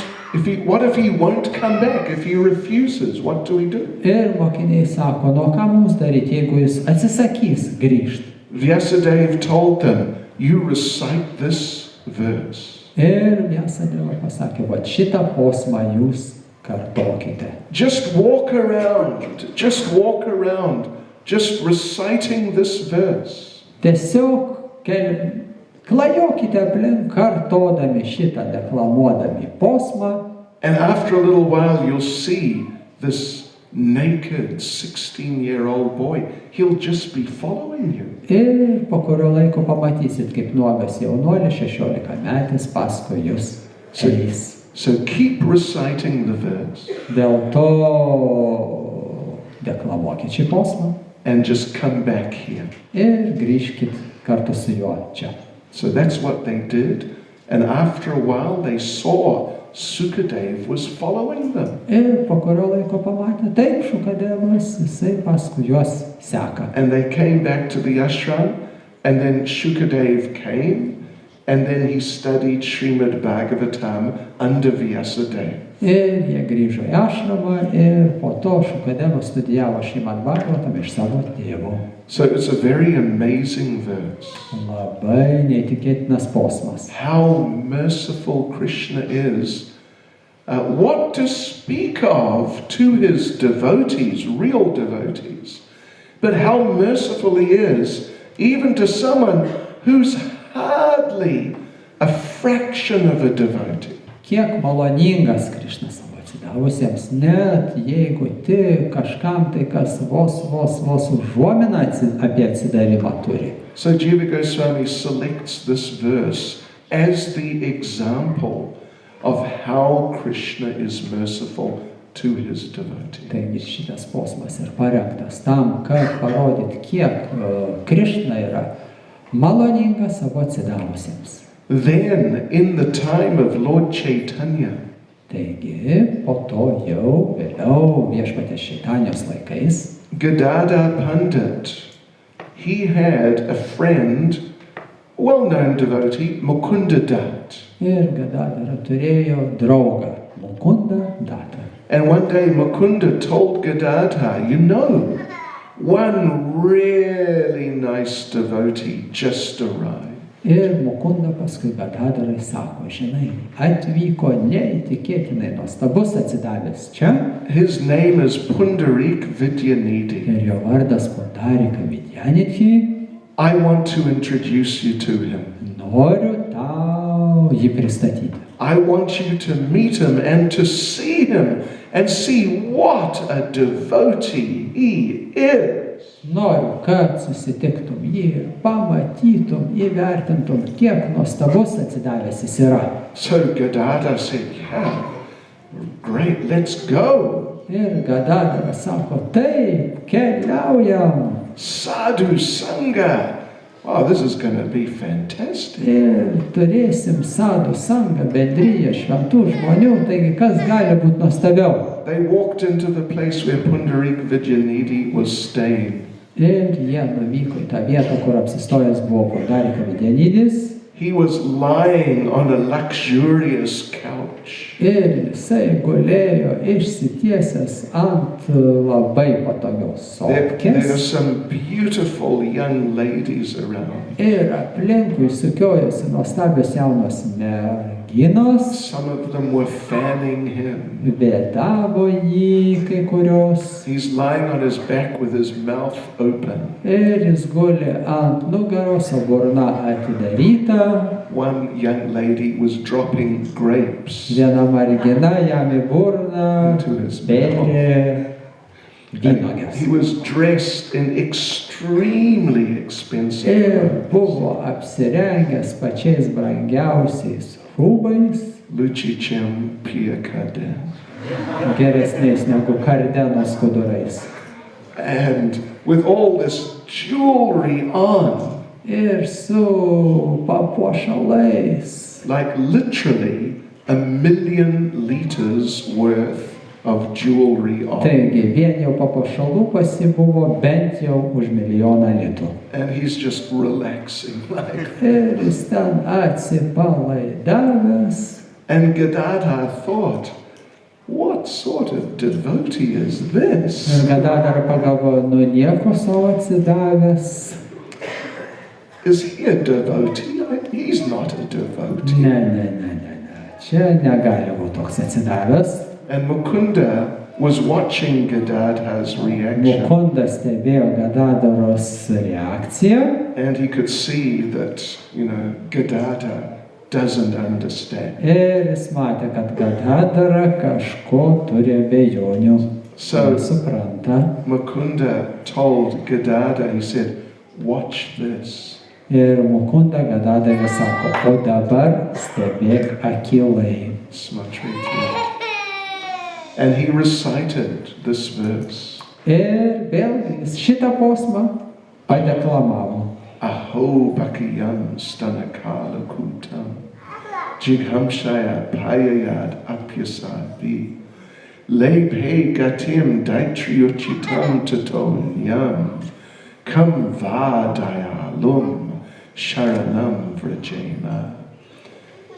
what if he won't come back, if he refuses, what do we do? Ir mokiniai sako, nu ką mums daryti, jeigu jis atsisakys grįžti. Vyasadeva told them, you recite this verse. Ir Vyasadeva pasakė, va šitą posmą jūs kartokite. Just walk around, just reciting this verse. Tiesiog klajokite aplink, kartodami šitą, deklamuodami posmą. And after a little while, you'll see this naked 16-year-old boy. He'll just be following you. Ir po kurio laiko pamatysit, kaip nuogas jaunuolis 16 metais paskui jūs eis. So keep reciting the verse. Dėl to deklamuokit šį posmą and just come back here. ir grįžkit kartu su juo čia. So that's what they did. And after a while, they saw Sukadev was following them. Ir po kurio laiko pamatė, taip, Šukadevas, jisai paskui juos seka. And they came back to the ashram, and then Shukadev came, and then he studied Srimad Bhagavatam under Vyasadeva. Ir jie grįžo į ašramą ir po to Šukadevas studijavo Šrimad Bhagavatam iš savo tėvo. So it's a very amazing verse. Labai neįtikėtinas posmas. How merciful Krishna is. What to speak of to his devotees, real devotees, but how merciful he is even to someone who's hardly a fraction of a devotee. Kiek maloningas Krišnas savo atsidavusiems, net jeigu tik kažkam tai kas vos užuominą apie atsidavimą turi. So Jiva Goswami selects this verse as the example of how Krishna is merciful to his devotees. Taigi šitas posmas ir parengtas tam, kad parodyt, kiek Krišna yra maloningas savo atsidavusiems. Then, in the time of Lord Chaitanya, Taigi, po to jau vėliau viešpatės Čaitanijos laikais Gadadhar Pandit, he had a friend, well-known devotee, Mukunda Dat. ir Gadadhara turėjo draugą Mukunda Datą. And one day Mukunda told Gadadhar, you know, one really nice devotee just arrived. Ir Mukunda paskui Gadadharai sako, žinai, atvyko neįtikėtinai nuostabus atsidavęs čia. His name is Pundarik Vidyanidhi. Ir jo vardas Pundarika Vidyanidhi. I want to introduce you to him. Noriu tau jį pristatyti. I want you to meet him and to see him and see what a devotee he is. Noriu, kad susitiktum jį ir pamatytum, įvertintum, kiek nuostabus atsidavęs jis yra. So Gadadhar said, yeah, great, let's go. Ir Gadadharas sako, taip, keliaujam. Sadhu Sangha. Oh, this is going to be fantastic. Ir turėsim sadhu sangą, bendryją šventų žmonių, taigi kas gali būti nuostabiau. They walked into the place where Pundarik Vijayanidhi was staying. Ir jie nuvyko į tą vietą, kur apsistojęs buvo Pundarika Vidyanidis. He was lying on a luxurious couch. Ir jisai gulėjo išsitiesęs ant labai patogios There are sofkės. some beautiful young ladies around. Ir aplinkui sukiojosi nuostabios jaunos merginos. Some of them were fanning him. Vėdavo jį kai kurios. He's lying on his back with his mouth open. Ir jis guli ant nugaros, o burna atidaryta. One young lady was dropping grapes Viena mergina jam į burną into his bėrė And vynuoges. he was dressed in extremely expensive Ir clothes. buvo apsirengęs pačiais brangiausiais rūbais, Luchichem Piakade. geresniais negu Kardeno skudurais. And with all this jewelry on, Ir su papuošalais. like literally 1,000,000 liters worth of jewelry on. Taigi, vien jau papuošalų pas jį buvo bent jau už 1 000 000 litų. And he's just relaxing like. Ir jis ten atsipalaidavęs. And Gadadhar thought, what sort of devotee is Ir this? Gadadhar pagalvojo, nu nieko savo atsidavęs. Is he a devotee? He's not a devotee. Ne. Čia negali būti toks atsidavęs. And Mukunda was watching Gadadhar's reaction. Mukunda stebėjo Gadadharos reakciją. And he could see that, Gadadhar doesn't understand. Ir jis matė, kad Gadadhara kažko turi abejonių. So Supranta. Mukunda told Gadadhar, he said, watch this. Ir Mukunda Gadadharai sako, o dabar stebėk akylai. Smatriti. And he recited this verse. Ir vėlgi jis šitą posmą padeklamavo. Aho Bhakiyam Stanakala Kutam Jighamshaya Payayad Apyasadvi Lebhe Gatim Daitriyochitam Taton Yam Kam Vadayalum Sharanam Vrajena.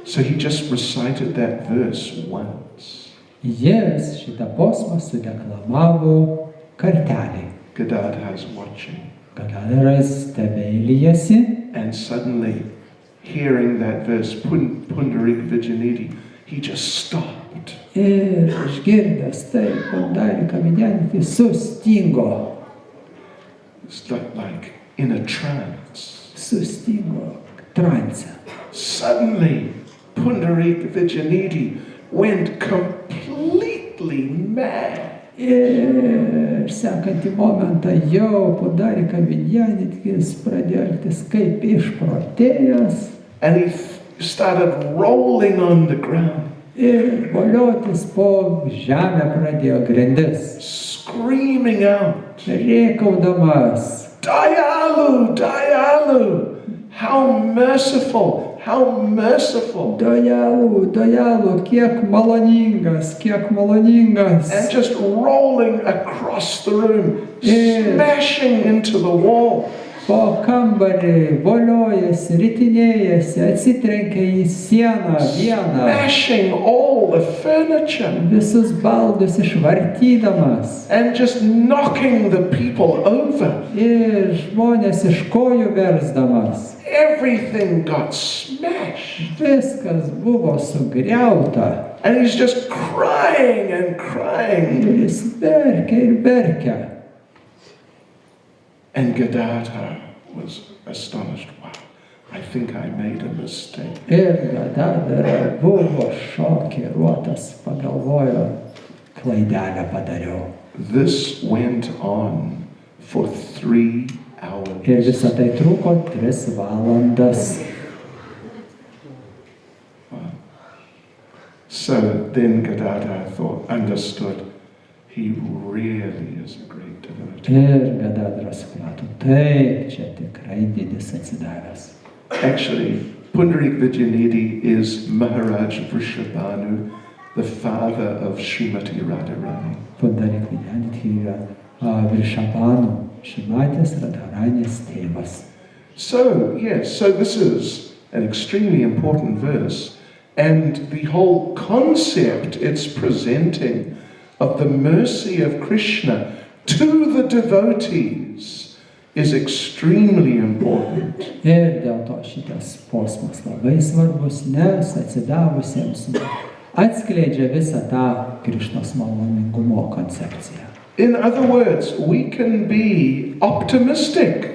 So he just recited that verse once. Jis šitą posmą sudeklamavo kartelį. Gadadhar's watching. Gadadharas stebėlijasi. And suddenly, hearing that verse, Pundarik Vijayanidhi, he just stopped. Ir išgirdęs tai, Pundarika Vidyanidhi sustingo. It's like in a trance. Sustingo transe. Suddenly, Pundarik Vijayanidhi went completely mad. Ir sekantį momentą jau Pundarika Vidyanidhis pradėjo elgtis kaip išprotėjęs. And he started rolling on the ground, Ir voliotis po žemę pradėjo grindis. screaming out, Rėkaudamas. Dayalu, Dayalu, how merciful, how merciful. Dojalu, kiek maloningas. And just rolling across the room, Yeah. smashing into the wall. Po kambarį voliojasi, ritinėjasi, atsitrenkia į sieną vieną. Smashing all the furniture Visus baldus išvartydamas. and just knocking the people over. Ir žmonės iš kojų versdamas. Everything got smashed. Viskas buvo sugriauta. And he's just crying and crying. Ir jis verkia ir verkia. And Gadadhar was astonished. Wow, I think I made a mistake. Ir Gadadhara buvo šokiruotas, pagalvojo, klaidelę padariau. This went on for 3 hours. Ir visą tai truko 3 valandas. So then Gadadhar understood he really is a great devotee. Ir Gadadharas suprato, taip, čia tikrai didis atsidavęs. Actually, Pundarik Vidyanidhi is Maharaj Vrishabhanu, the father of Srimati Radharani. Pundarik Vidyanidhi yra Vrishabhanu, Šrimatės Radharanės tėvas. So, yes, so this is an extremely important verse, and the whole concept it's presenting of the mercy of Krishna to the devotees is extremely important. Ir dėl to šitas posmas labai svarbus, nes atsidavusiems atskleidžia visą tą Krišnos maloningumo koncepciją. In other words, we can be optimistic.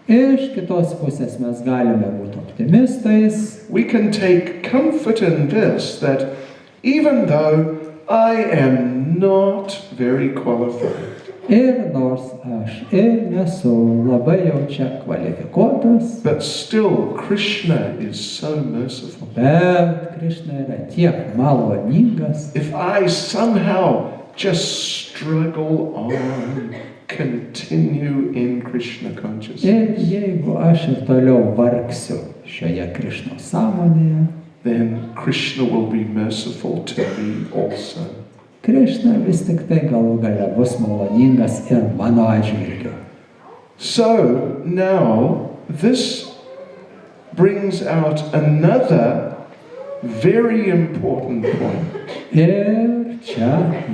Iš kitos pusės mes galime būti optimistais. We can take comfort in this, that even though I am not very qualified, Ir nors aš ir nesu labai jau čia kvalifikuotas, but still Krishna is so merciful. bet Krišna yra tiek maloningas. If I somehow just struggle on, continue in Krishna Ir consciousness, jeigu aš ir toliau vargsiu šioje Krišnos sąmonėje, then Krishna will be merciful to me also. Krišna vis tik tai galų gale bus maloningas ir mano atžvilgiu. So now this brings out another very important point. Ir čia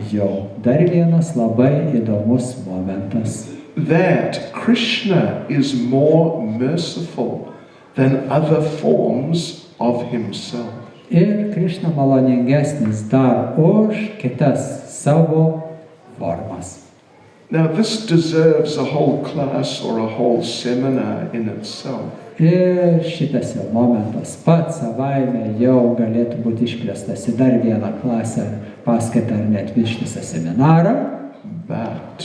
jau dar vienas labai įdomus momentas. That Krishna is more merciful than other forms of himself. Ir Krišna maloningesnis dar už kitas savo formas. Now this deserves a whole class or a whole seminar in itself. Ir šitas jau momentas pats savaime jau galėtų būti išplėstas į dar vieną klasę, paskaitą ar net ištisą seminarą. But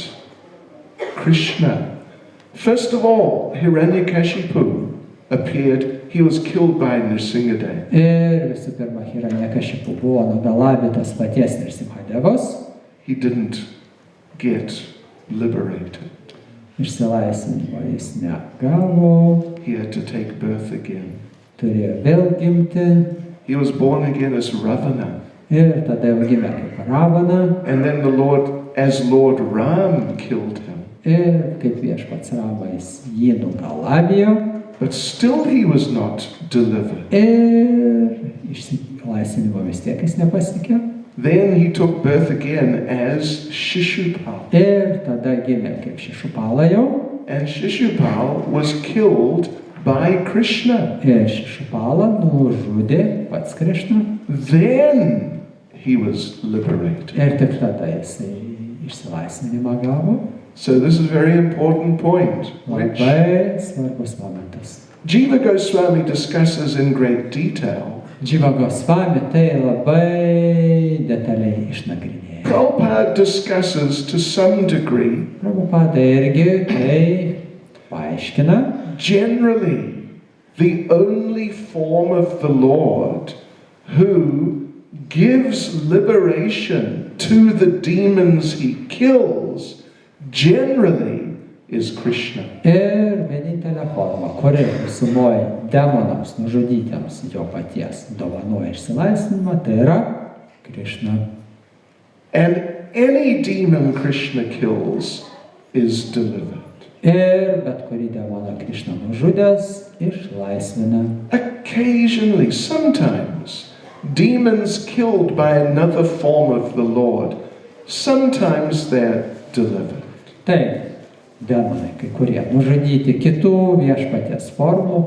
Krishna, first of all, Hiranyakashipu appeared. He was killed by Nrsingadeva. Ir visų pirma, Hiranyakashipu buvo nugalabytas paties Nrsimhadevos. He didn't get liberated. Išsilaisvinimo jis negavo, He had to take birth again. turėjo vėl gimti He was born again as Ravana. ir tada jau gimė kaip Ravana. And then the Lord, as Lord Ram, killed him. Ir kaip viešpats Ramas jį nugalabijo. But still he was not delivered. Ir išsilaisvinimo vis tiek jis nepasiekė. Then he took birth again as Shishupal. Ir tada gimė kaip Šišupala jau. And Shishupal was killed by Krishna. Ir Šišupala nužudė pats Krišna. Then he was liberated. Ir tik tada jisai išsilaisvinimą gavo. So this is a very important point, which Labai svarbus momentas. Jiva Goswami discusses in great detail. Jiva Goswami tai labai detaliai išnagrinėja. Prabhupada discusses to some degree. Prabhupada irgi tai paaiškina. Generally, the only form of the Lord who gives liberation to the demons he kills generally is Krishna. Ir vienintelė forma, kuri visumoje demonams nužudytiems jo paties dovanoja išsilaisvinimą, tai yra Krishna. And any demon Krishna kills is delivered. Ir bet kurį demoną Krishna nužudęs išlaisvina. Occasionally, sometimes, demons killed by another form of the Lord, sometimes they're delivered. Taip, demonai, kai kurie nužudyti kitų viešpaties formų,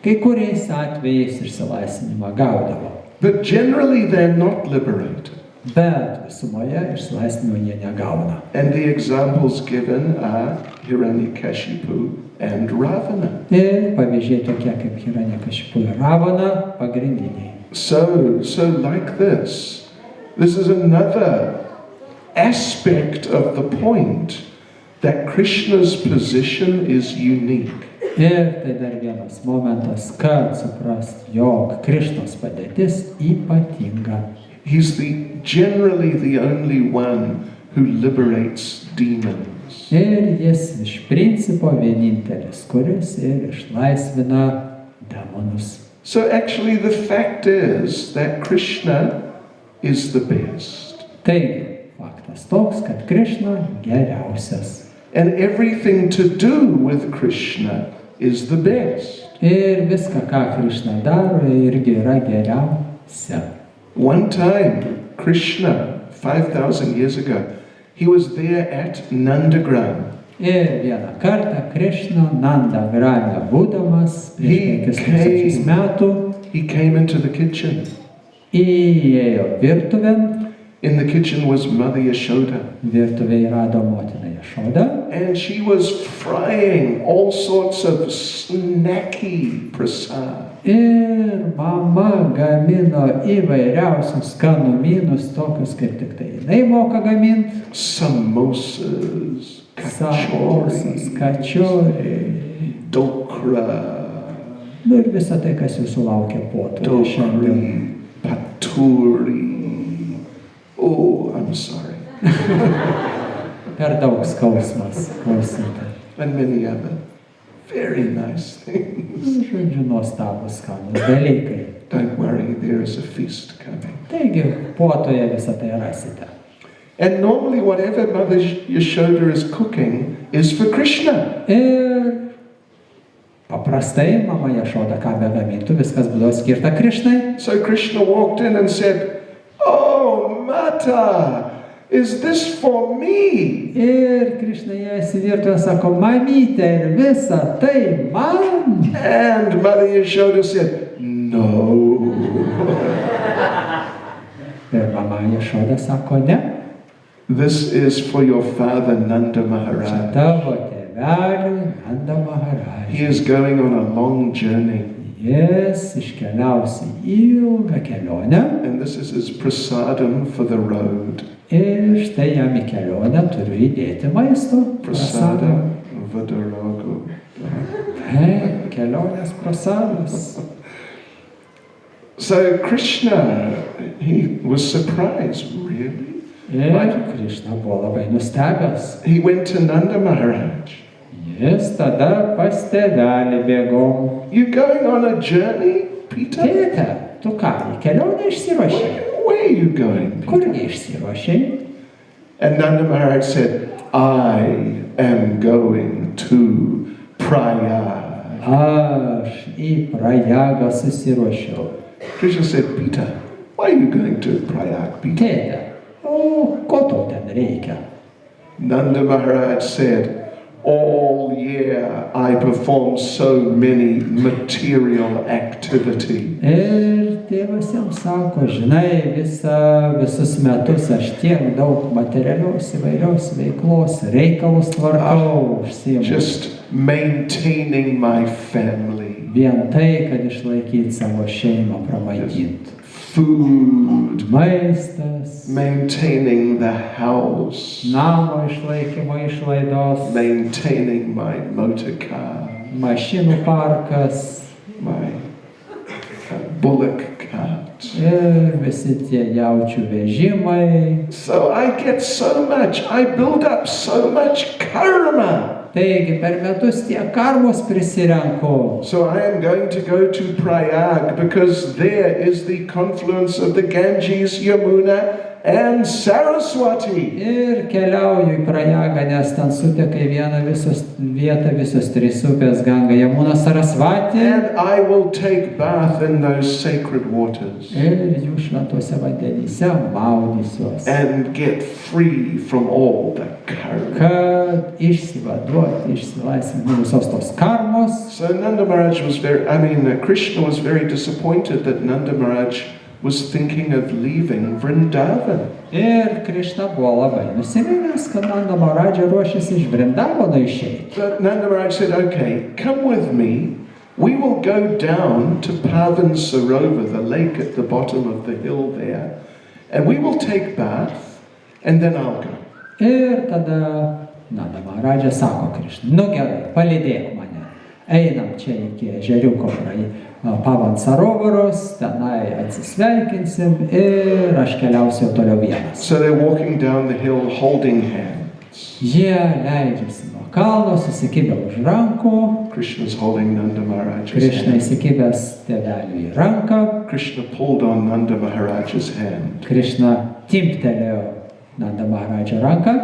kai kuriais atvejais išsilaisvinimą gaudavo. But generally they're not liberated. Bet visumoje išsilaisvinimo jie negauna. And the examples given are Hiranyakashipu and Ravana. Ir pavyzdžiai tokie kaip Hiranyakashipu ir Ravana pagrindiniai. So like this is another aspect of the point that Krishna's position is unique. Ir tai dar vienas momentas, kad suprast, jog Krišnos padėtis ypatinga. He's generally the only one who liberates demons. Ir jis iš principo vienintelis, kuris ir išlaisvina demonus. So actually the fact is that Krishna is the best. Taigi, faktas toks, kad Krišna geriausias. And everything to do with Krishna is the best. Ir viską, ką Krišna daro, irgi yra geriausia. One time, Krishna, 5,000 years ago, he was there at Nandagram. Ir vieną kartą Krišna Nandagrame būdamas prieš 5000 metų He came into the kitchen. Įėjo virtuvėn. In the kitchen was Mother Yashoda. Virtuvėje rado motiną Yashodą. And she was frying all sorts of snacky prasad. Ir mama gamino įvairiausius skanumynus, tokius kaip tik tai jinai moka gaminti. Samosas, Samosas, kačiori, dokra, nu ir visą tai, kas jūsų laukia po šiandien. Paturi. Oh, I'm sorry. Per daug skausmas klausyti. And many other very nice things. Žodžiu, nuostabus skanus dalykai. Don't worry, there is a feast coming. Taigi, puotoje visą tai rasite. And normally whatever Mother Yashoda is cooking is for Krishna. Ir paprastai mama Yashoda ką begamintų, viskas būdavo skirta Krišnai. So Krishna walked in and said, "Oh, Mata, is this for me?" Ir Krišna įėjęs į virtuvę sako, mamytė, ir visa tai man. And Mother Yashoda said, "No." Ir mama Yashoda sako, ne. This is for your father Nanda Maharaj. Tavo tėveliui Nanda Maharaj. He is going on a long journey. Jis iškeliaus į ilgą kelionę. And this is his prasadam for the road. Ir štai jam į kelionę turiu įdėti maisto. Prasadam vadarago. Kelionės prasadas. So Krishna, he was surprised, really. Ir Krišna buvo labai nustebęs. He went to Nanda Maharaj. Jis tada pas tėvelį bėgo. You going on a journey, Peter? Tėte, tu ką, į kelionę išsiruošei? Where are you going, Peter? Kurgi išsiruošei? And Nanda Maharaj said, I am going to Prayag. Aš į Prayagą susiruošiau. Krishna said, Peter, why are you going to Prayag, Peter? Tėte, o ko tau ten reikia? Nanda Maharaj said, all year I perform so many material activities. Ir tėvas jam sako, žinai, visus metus aš tiek daug materialios įvairios veiklos, reikalus tvarkau, užsiimu. Just maintaining my family. Vien tai, kad išlaikyti savo šeimą, pramaitinti. Food. Maistas. Maintaining the house. Namo išlaikymo išlaidos. Maintaining my motor car. Mašinų parkas. My bullock cart. Ir visi tie jaučių vežimai. So I get so much, I build up so much karma. Taigi per metus tiek karmos prisirenku. So I am going to go to Prayag because there is the confluence of the Ganges, Yamuna and Saraswati. Ir keliauju į Prayagą, nes ten suteka į vieną vietą visos trys upės Ganga, Yamuna, Sarasvati. And I will take bath in those sacred waters. Ir jų šventuose vandenyse maudysiuos. And get free from all the karma. Kad išsivaduoti, išsilaisvinti visos tos karmos. So Nanda Maharaj was Krishna was very disappointed that Nanda Maharaj was thinking of leaving Vrindavan. Ir Krišna buvo labai nusiminęs, kad Nanda Maharaj ruošiasi iš Vrindavano išeiti. But Nanda Maharaj said, okay, come with me. We will go down to Pavan Sarovar, the lake at the bottom of the hill there, and we will take bath, and then I'll go. Ir tada Nanda Maharadža sako Krišnai, nu gerai, palydėk mane. Einam čia iki ežeriuko Pavan Sarovaros, tenai atsisveikinsim ir aš keliausiu toliau vienas. So they're walking down the hill holding hands. Jie leidžiasi nuo kalno, susikibę už rankų. Krishna's holding Nanda Maharaj's Krishna hand. įsikibęs tėveliui į ranką. Krishna pulled on Nanda Maharaj's hand. Krishna timptelėjo Nanda Maharadžo ranką.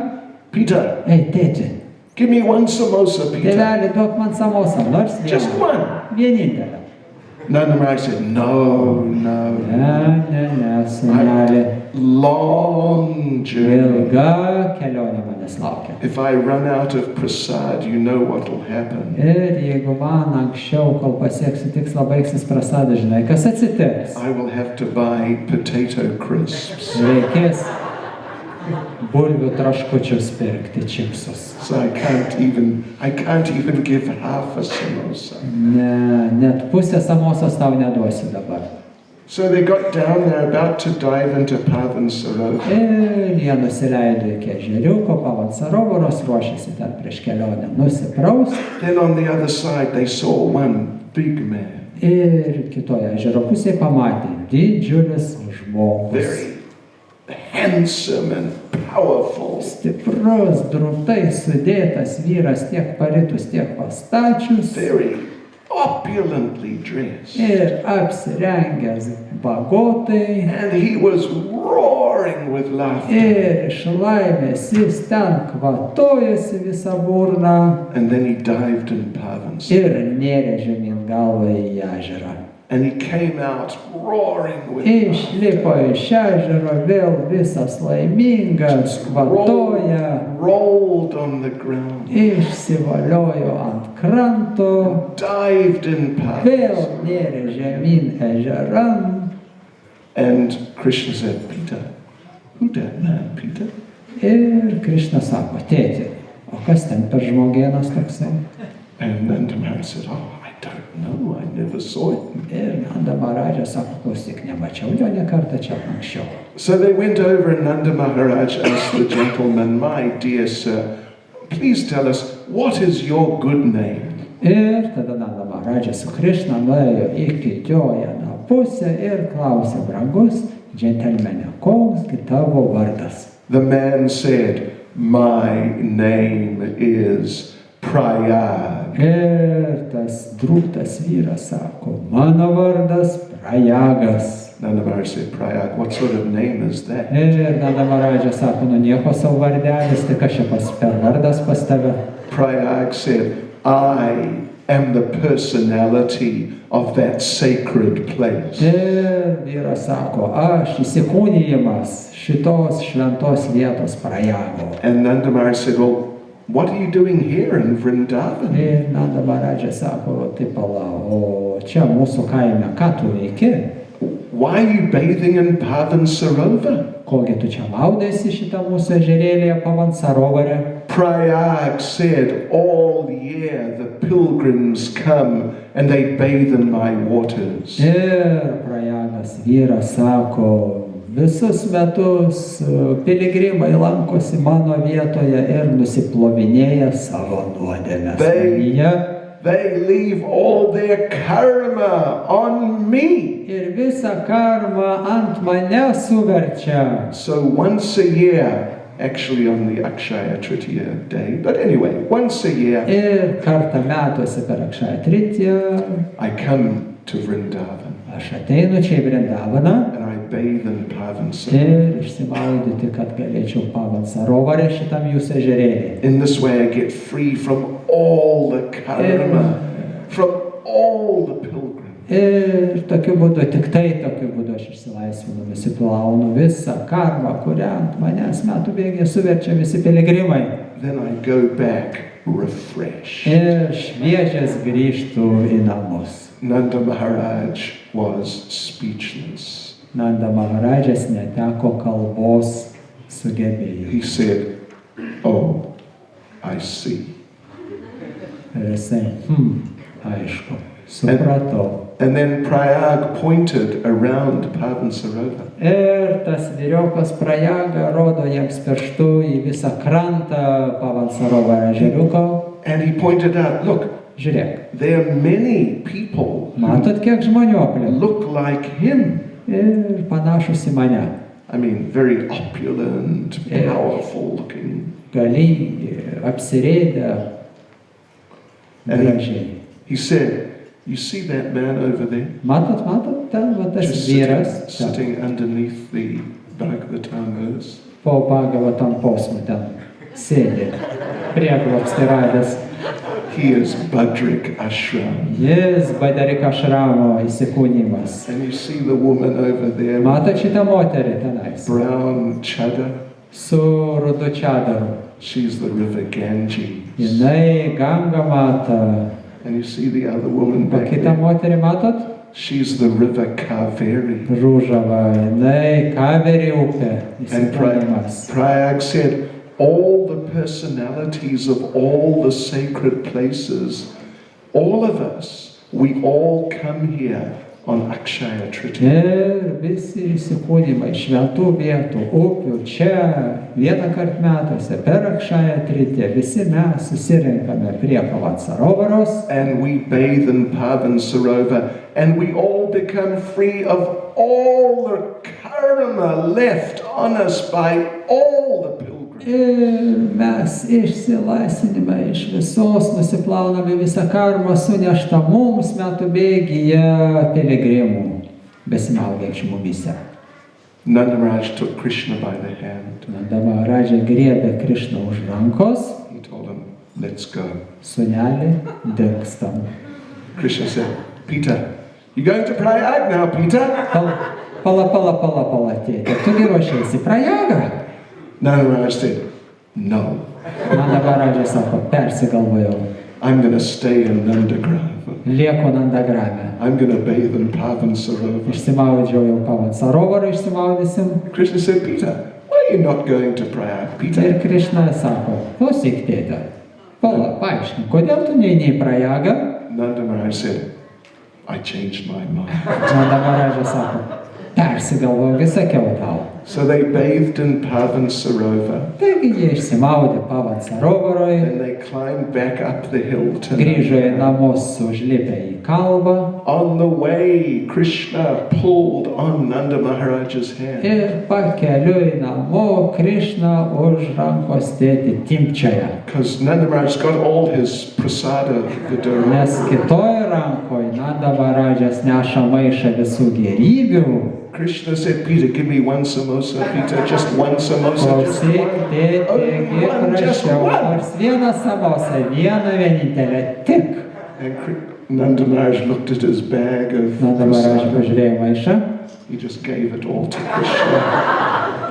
Peter, Ei, tėti, give me one samosa, Peter. tėveli, duok man samosą, nors Just vieną. one. Vienintelę. Nanda Maharaj said, no. Ne, sūneli. Long journey. Ilga kelionė manęs laukia. If I run out of prasad, you know what will happen. Ir jeigu man anksčiau, kol pasieksiu tikslą, baigsis prasada, žinai, kas atsitiks? I will have to buy potato crisps. Reikės bulvių traškučius pirkti, čipsus. So I can't even give half a samosa. Ne, net pusę samosos tau neduosiu dabar. So they got down, they're about to dive into Pavan Sarovar. Ir jie nusileido iki ežeriuko, Pavan Sarovaros, ruošėsi ten prieš kelionę nusipraust. Then on the other side they saw one big man. Ir kitoje ežero pusėje pamatė didžiulis žmogus. Very handsome and powerful. Stiprus, drūtai sudėtas vyras, tiek paritus, tiek pastačius. Very opulently dressed. Ir apsirengęs bagotai. And he was roaring with laughter. Ir iš laimės jis ten kvatojasi visą burną. And then he dived in Pavan Sarovar. Ir nėrė žemyn galvą į ežerą. And he came out roaring with Išlipo iš ežero vėl visas laimingas, kvatoja. rolled on the ground. Išsivaliojo ant kranto. Dived in Pavan Vėl Sarovar. nėrė žemyn ežeran. And Krishna said, Peter, who that man, Peter? Ir Krišna sako, tėti, o kas ten per žmogėnas toksai? And Nanda Maharaj said, oh, I don't know, I never saw it. Ir Nanda Maharadža sako, klausyk, nemačiau jo ne kartą čia anksčiau. So they went over and Nanda Maharaj asked the gentleman, my dear sir, please tell us, what is your good name? Ir tada Nanda Maharadža su Krišna nuėjo iki jo vieną pusę ir klausė, brangus džentelmenė, koksgi tavo vardas? The man said, my name is Prayag. Ir tas drūtas vyras sako, mano vardas Prajagas. Nanda Maharaj said, Prayag, what sort of name is that? Ir Nanda Maharadža sako, nu nieko savo vardelis, tai kas čia per vardas pas tave? Prayag said, I am the personality of that sacred place. Ir vyras sako, aš įsikūnijimas šitos šventos vietos Prajago. And Nanda Maharaj said, well, what are you doing here in Vrindavan? Ir Nanda Maharadža sako, tai pala, o čia mūsų kaime, ką tu veiki? Why are you bathing in Pavan Sarovar? Kogi tu čia maudaisi šitą mūsų ežerėlėje Pavan Sarovare? Prayag said, all year the pilgrims come and they bathe in my waters. Ir Prajagas vyras sako, visus metus piligrimai lankosi mano vietoje ir nusiplovinėja savo nuodėmes manyje. They leave all their karma on me. Ir visą karmą ant mane suverčia. So once a year, actually on the Akshaya Tritiya day, but anyway, once a year, Ir kartą metuose per Akshaya Tritiją I come to Vrindavan aš ateinu čia į Vrindavaną and I bathe in Pavan Sarovar. ir išsimaudyti, kad galėčiau Pavan Sarovare šitam jūsų ežerėlį. In this way I get free from all the karma, from all the pilgrims. Ir tokiu būdu, tik tai tokiu būdu aš išsilaisvinu, nusiplaunu visą karmą, kurią ant manęs metų bėgė suverčia visi piligrimai. Then I go back refreshed. Ir šviežias grįžtų į namus. Nanda Maharaj was speechless. Nanda Maharadžas neteko kalbos sugebėjimų. He said, oh, I see. Ir jisai, aišku, supratau. And then Prayag pointed around Pavansarovar. Ir tas vyriokas Prajaga rodo jiems pirštu į visą krantą Pavansarovario ežeriuko. And he pointed out, look, Žiūrėk, there are many people matot, kiek žmonių who aplink? look like him. Ir panašus į mane. I mean, very opulent, Yeah. powerful looking. Galingi, apsirėdę, And gražiai. he said, you see that man over there? Matot, ten va tas Just vyras sitting underneath the Bhagavatam verse. po Bhagavatam posmų ten sėdi, prieglobstį radęs. He is Badrik Ashram. Jis Badarika Šramo įsikūnymas. And you see the woman over there, Matot šitą moterį tenais, brown chadar. su rudu čadaru. She's the river Ganges. Jinai Ganga mata. And you see the other woman O back kitą there. moterį matot? She's the river Kaveri. Rūžava, jinai Kaveri upė And įsikūnymas. Prayag said, all the personalities of all the sacred places, all of us, we all come here on Akshaya Tritiya. Ir visi įsikūnymai šventų vietų, upių, čia, vieną kart metuose, per Akšają Tritiją, visi mes susirenkame prie Pavansarovaros. And we bathe in Pavansarovar, and we all become free of all the karma left on us by all the pilgrims. Ir mes išsilaisvinime iš visos, nusiplauname visą karmą suneštą mums metų bėgyje piligrimų, besimaudančių mumyse. Nanda Maharaj took Krishna by the hand. Nanda Maharaja griebė Krišną už rankos, He told him, let's go. sūnelį, dingstam. Krishna said, Peter, you're going to Prayag now, Peter? Pala, tėtė, tu gi ruošiesi Prajagą? Nanda Maharaj said, no, Nanda Maharaja sako, persigalvojau, I'm going to stay in Nandagram. lieku Nandagrame. I'm going to bathe in Pavansarovar. Išsimaudžiau jau Pavansarovarą, išsimaudysim. Krishna said, Peter, why are you not going to Prayag, Peter? Ir Krišna sako, klausyk tėtė, pala, paaiškink, kodėl tu neini į Prajagą? Nanda Maharaj said, I changed my mind. Nanda Maharaja sako, persigalvojau, sakiau tau. So they bathed in Pavansarovar, Taigi jie išsimaudė Pavansarovaroj, and they climbed back up the hill to grįžo į Nandagram. namus užlipę į kalvą. On the way, Krishna pulled on Nanda Maharaja's hand. Ir pakeliui namo Krišna už rankos tėtį timpčioja. Because Nanda Maharaj got all his prasada vidura. Nes kitoj rankoj Nanda Maharajas neša maišą visų gėrybių. Krishna said, Peter, give me one samosa. Peter, just one samosa. Just Klausyk, one. tėti, Only one, just prašiau, one. nors vieną samosą, vieną vienintelę, tik. And Nanda Maharaj looked at his bag of Nanda Maharaja prasada. pažiūrėjo maišą. He just gave it all to Krishna.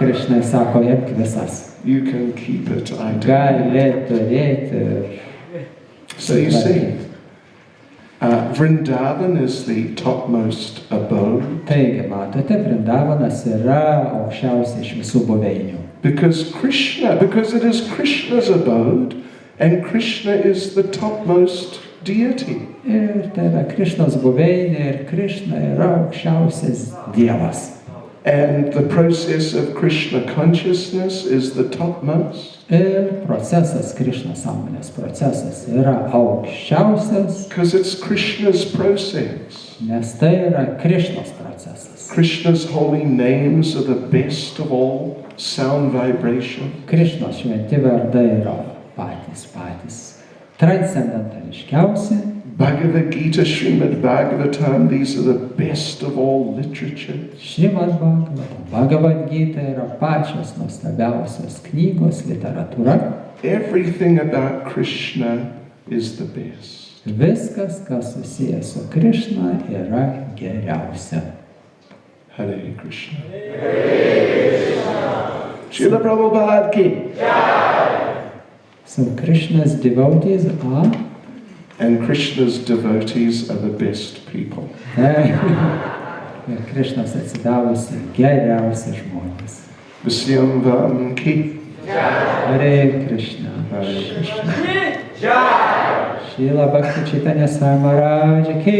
Krišnai sako, imk visas. You can keep it, I don't. Gali turėti. So you see, Vrindavan is the topmost abode Taigi, matote, Vrindavanas yra aukščiausia iš visų buveinių. because it is Krishna's abode, and Krishna is the topmost deity. Ir tai yra Krišnos buveinė ir Krišna yra aukščiausias Dievas. And the process of Krishna consciousness is the topmost. Ir procesas, Krišnos sąmonės procesas yra aukščiausias, Because it's Krishna's process. nes tai yra Krišnos procesas. Krishna's holy names are the best of all sound vibration. Krišnos šventi vardai yra patys transcendentališkiausi. Bhagavad Gita, Srimad Bhagavatam, these are the best of all literature. Šrimad Bhagavatam, Bhagavad Gita yra pačios nuostabiausios knygos, literatūra. Everything about Krishna is the best. Viskas, kas susijęs su Krišna, yra geriausia. Hare Krishna. Srila Prabhupada ki. So Krishna's devotees are And Krishna's devotees are the best people. ir Krišnos atsidavusi geriausi žmonės. Visyamvam ki. Hare Krishna. Hare Krishna. Srila Bhakti Chaitanya Swami Maharaj ki.